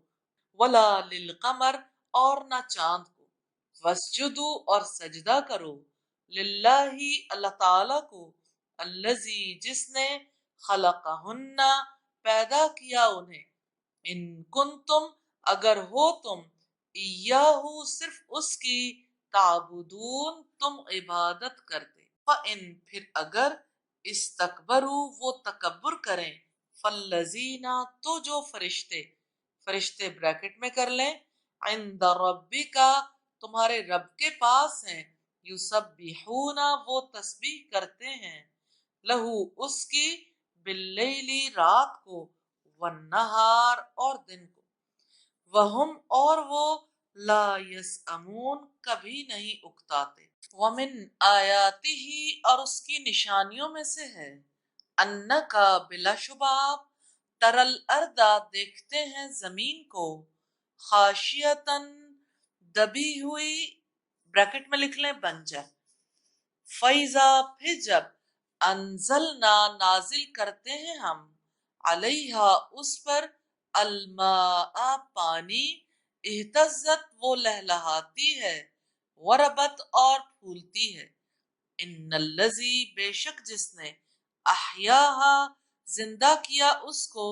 ولا للقمر اور نہ چاند کو، واسجدو اور سجدہ کرو، للہ اللہ تعالی کو، الذی جس نے، خلقہن پیدا کیا انہیں، ان کنتم اگر ہو تم، ایاہو صرف اس کی، تعبدون تم عبادت کرتے، فَإِن پھر اگر، استکبروا وہ تکبر کریں، فالذین تو جو فرشتے، فرشتے بریکٹ میں کر لیں، عند ربک تمہارے رب کے پاس ہیں، یسبحون وہ تسبیح کرتے ہیں، لہو اس کی، باللیل رات کو، والنہار اور دن کو، وہم اور وہ، لا یسأمون کبھی نہیں اکتاتے، ومن آیاتہ اور اس کی نشانیوں میں سے ہے، انکا بلا شبہ آپ، ترل اردا دیکھتے ہیں زمین کو، خاشیتاً دبی ہوئی، بریکٹ میں لکھ لیں بنجر، فیضا پھر جب، انزلنا نازل کرتے ہیں ہم، علیہا اس پر، الماء پانی، اہتزت وہ لہلہاتی ہے، وربت اور پھولتی ہے، ان الذی بے شک جس نے، احیاہا زندہ کیا اس کو،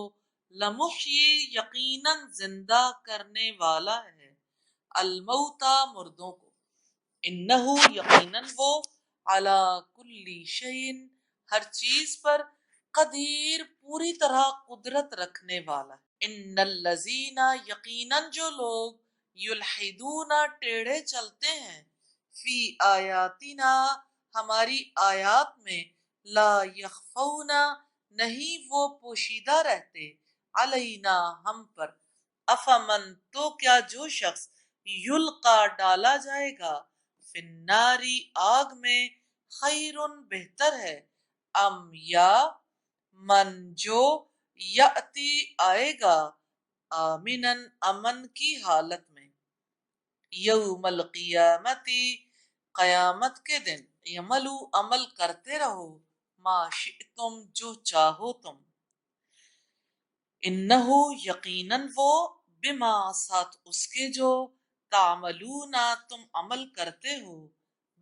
لمحیی یقیناً زندہ کرنے والا ہے، الموتى مردوں کو، انہو یقیناً وہ، علی کل شیء ہر چیز پر، قدیر پوری طرح قدرت رکھنے والا ہے، ان الذین یقیناً جو لوگ، یلحدون ٹیڑھے چلتے ہیں، فی آیاتنا ہماری آیات میں، لا یخفون نہیں وہ پوشیدہ رہتے، علینا ہم پر، افمن تو کیا جو شخص یلقا ڈالا جائے گا فی الناری آگ میں، خیرن بہتر ہے، ام یا من جو یاتی آئے گا آمنن امن کی حالت میں، یوم القیامتی قیامت کے دن، یملو عمل کرتے رہو، ما شئتم جو چاہو تم، انہو یقیناً وہ، بما ساتھ اس کے جو، تعملون تم عمل کرتے ہو،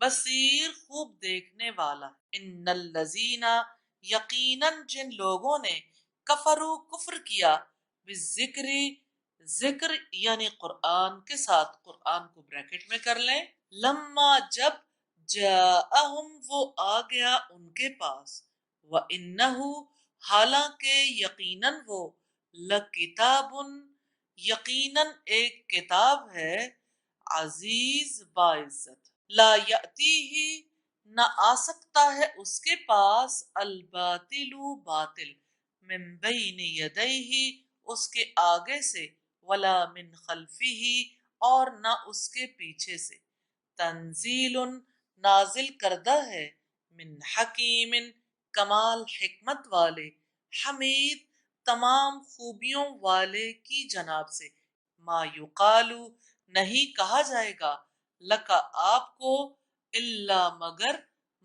بصیر خوب دیکھنے والا، ان الذین یقیناً جن لوگوں نے کفروا کفر کیا، بالذکر ذکر یعنی قرآن کے ساتھ، قرآن کو بریکٹ میں کر لیں، لما جب جاءہم وہ آ گیا ان کے پاس، وَإِنَّهُ حالانکہ یقیناً وہ، لکتاب یقیناً ایک کتاب ہے، عزیز باعزت، لا یأتیہ نہ آ سکتا ہے اس کے پاس، الباطل باطل، من بین یدیہ اس کے آگے سے، ولا من خلفہ اور نہ اس کے پیچھے سے، تنزیل نازل کردہ ہے، من حکیم کمال حکمت والے، حمید تمام خوبیوں والے کی جناب سے، ما یقالو نہیں کہا جائے گا، لکا آپ کو، الا مگر،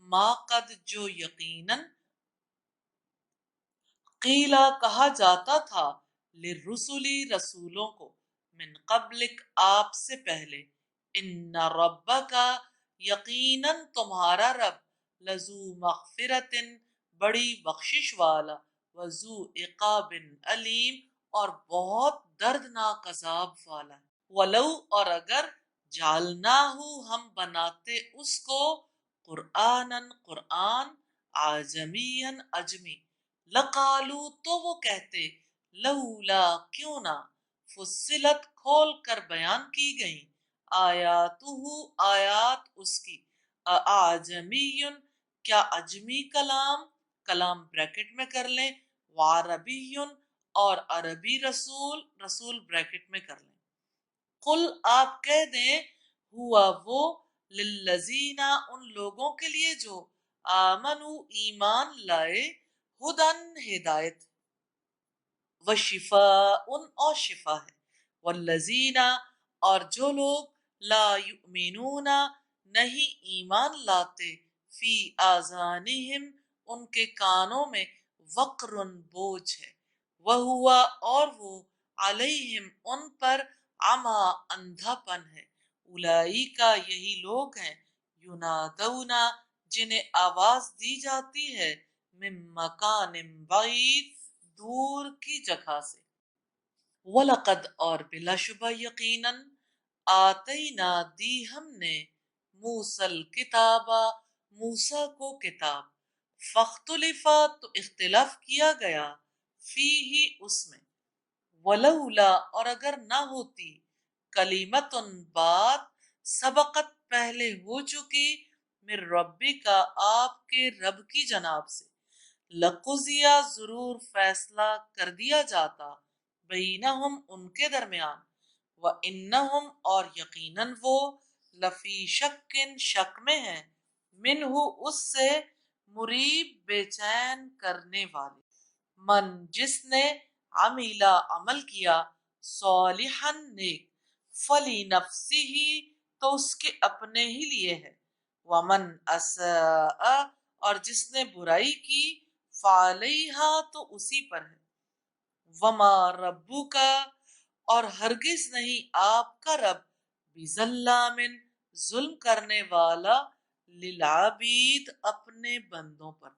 ما قد جو یقیناً، قیلا کہا جاتا تھا، للرسلی رسولوں کو، من قبلک آپ سے پہلے، ان ربک یقیناً تمہارا رب، لذو مغفرت بڑی بخشش والا، وذو عقاب علیم اور بہت دردناک عذاب والا ہے، ولو اور اگر، جعلناہ ہم بناتے اس کو، قرآناً قرآن، عجمیا اجمی، لقالو تو وہ کہتے، لولا کیوں نہ، فصلت کھول کر بیان کی گئی، آیاتہ آیات اس کی، اعجمی کیا عجمی کلام، کلام بریکٹ میں کر لیں، وعربی اور عربی رسول، رسول بریکٹ میں کر لیں، قل آپ کہہ دیں، ہوا وہ، للذین ان لوگوں کے لیے جو، آمنو ایمان لائے، ہدن ہدایت، وشفاء اور شفا ہے، والذین اور جو لوگ، لا یؤمنون نہیں ایمان لاتے، فی آذانہم ان کے کانوں میں، وقر بوجھ ہے، وہوا اور وہ، علیہم ان پر، عما اندھا پن ہے، اولئیکا یہی لوگ ہیں، ینادون جنہیں آواز دی جاتی ہے، من مکان بعید دور کی جگہ سے، وَلَقَدْ اور بلا شبہ یقیناً، آتینا دی ہم نے، موسیٰ کتابہ موسیٰ کو کتاب، فاختلفا تو اختلاف کیا گیا، فیہ اس میں، ولولا اور اگر نہ ہوتی، کلمت بات، سبقت پہلے ہو چکی، من ربی کا آپ کے رب کی جناب سے، لقضیہ ضرور فیصلہ کر دیا جاتا، بینہم ان کے درمیان، وانہم اور یقیناً وہ، لفی شک شک میں ہیں، منہ اس سے، مریب بے چین کرنے والے، من جس نے، عمیلا عمل کیا، صالحا نیک، فلی نفسہ تو اس کے اپنے ہی لیے ہے، ومن اساء اور جس نے برائی کی، فعلیہا تو اسی پر ہے، وما ربک اور ہرگز نہیں آپ کا رب، بظلام ظلم کرنے والا، للعبید اپنے بندوں پر۔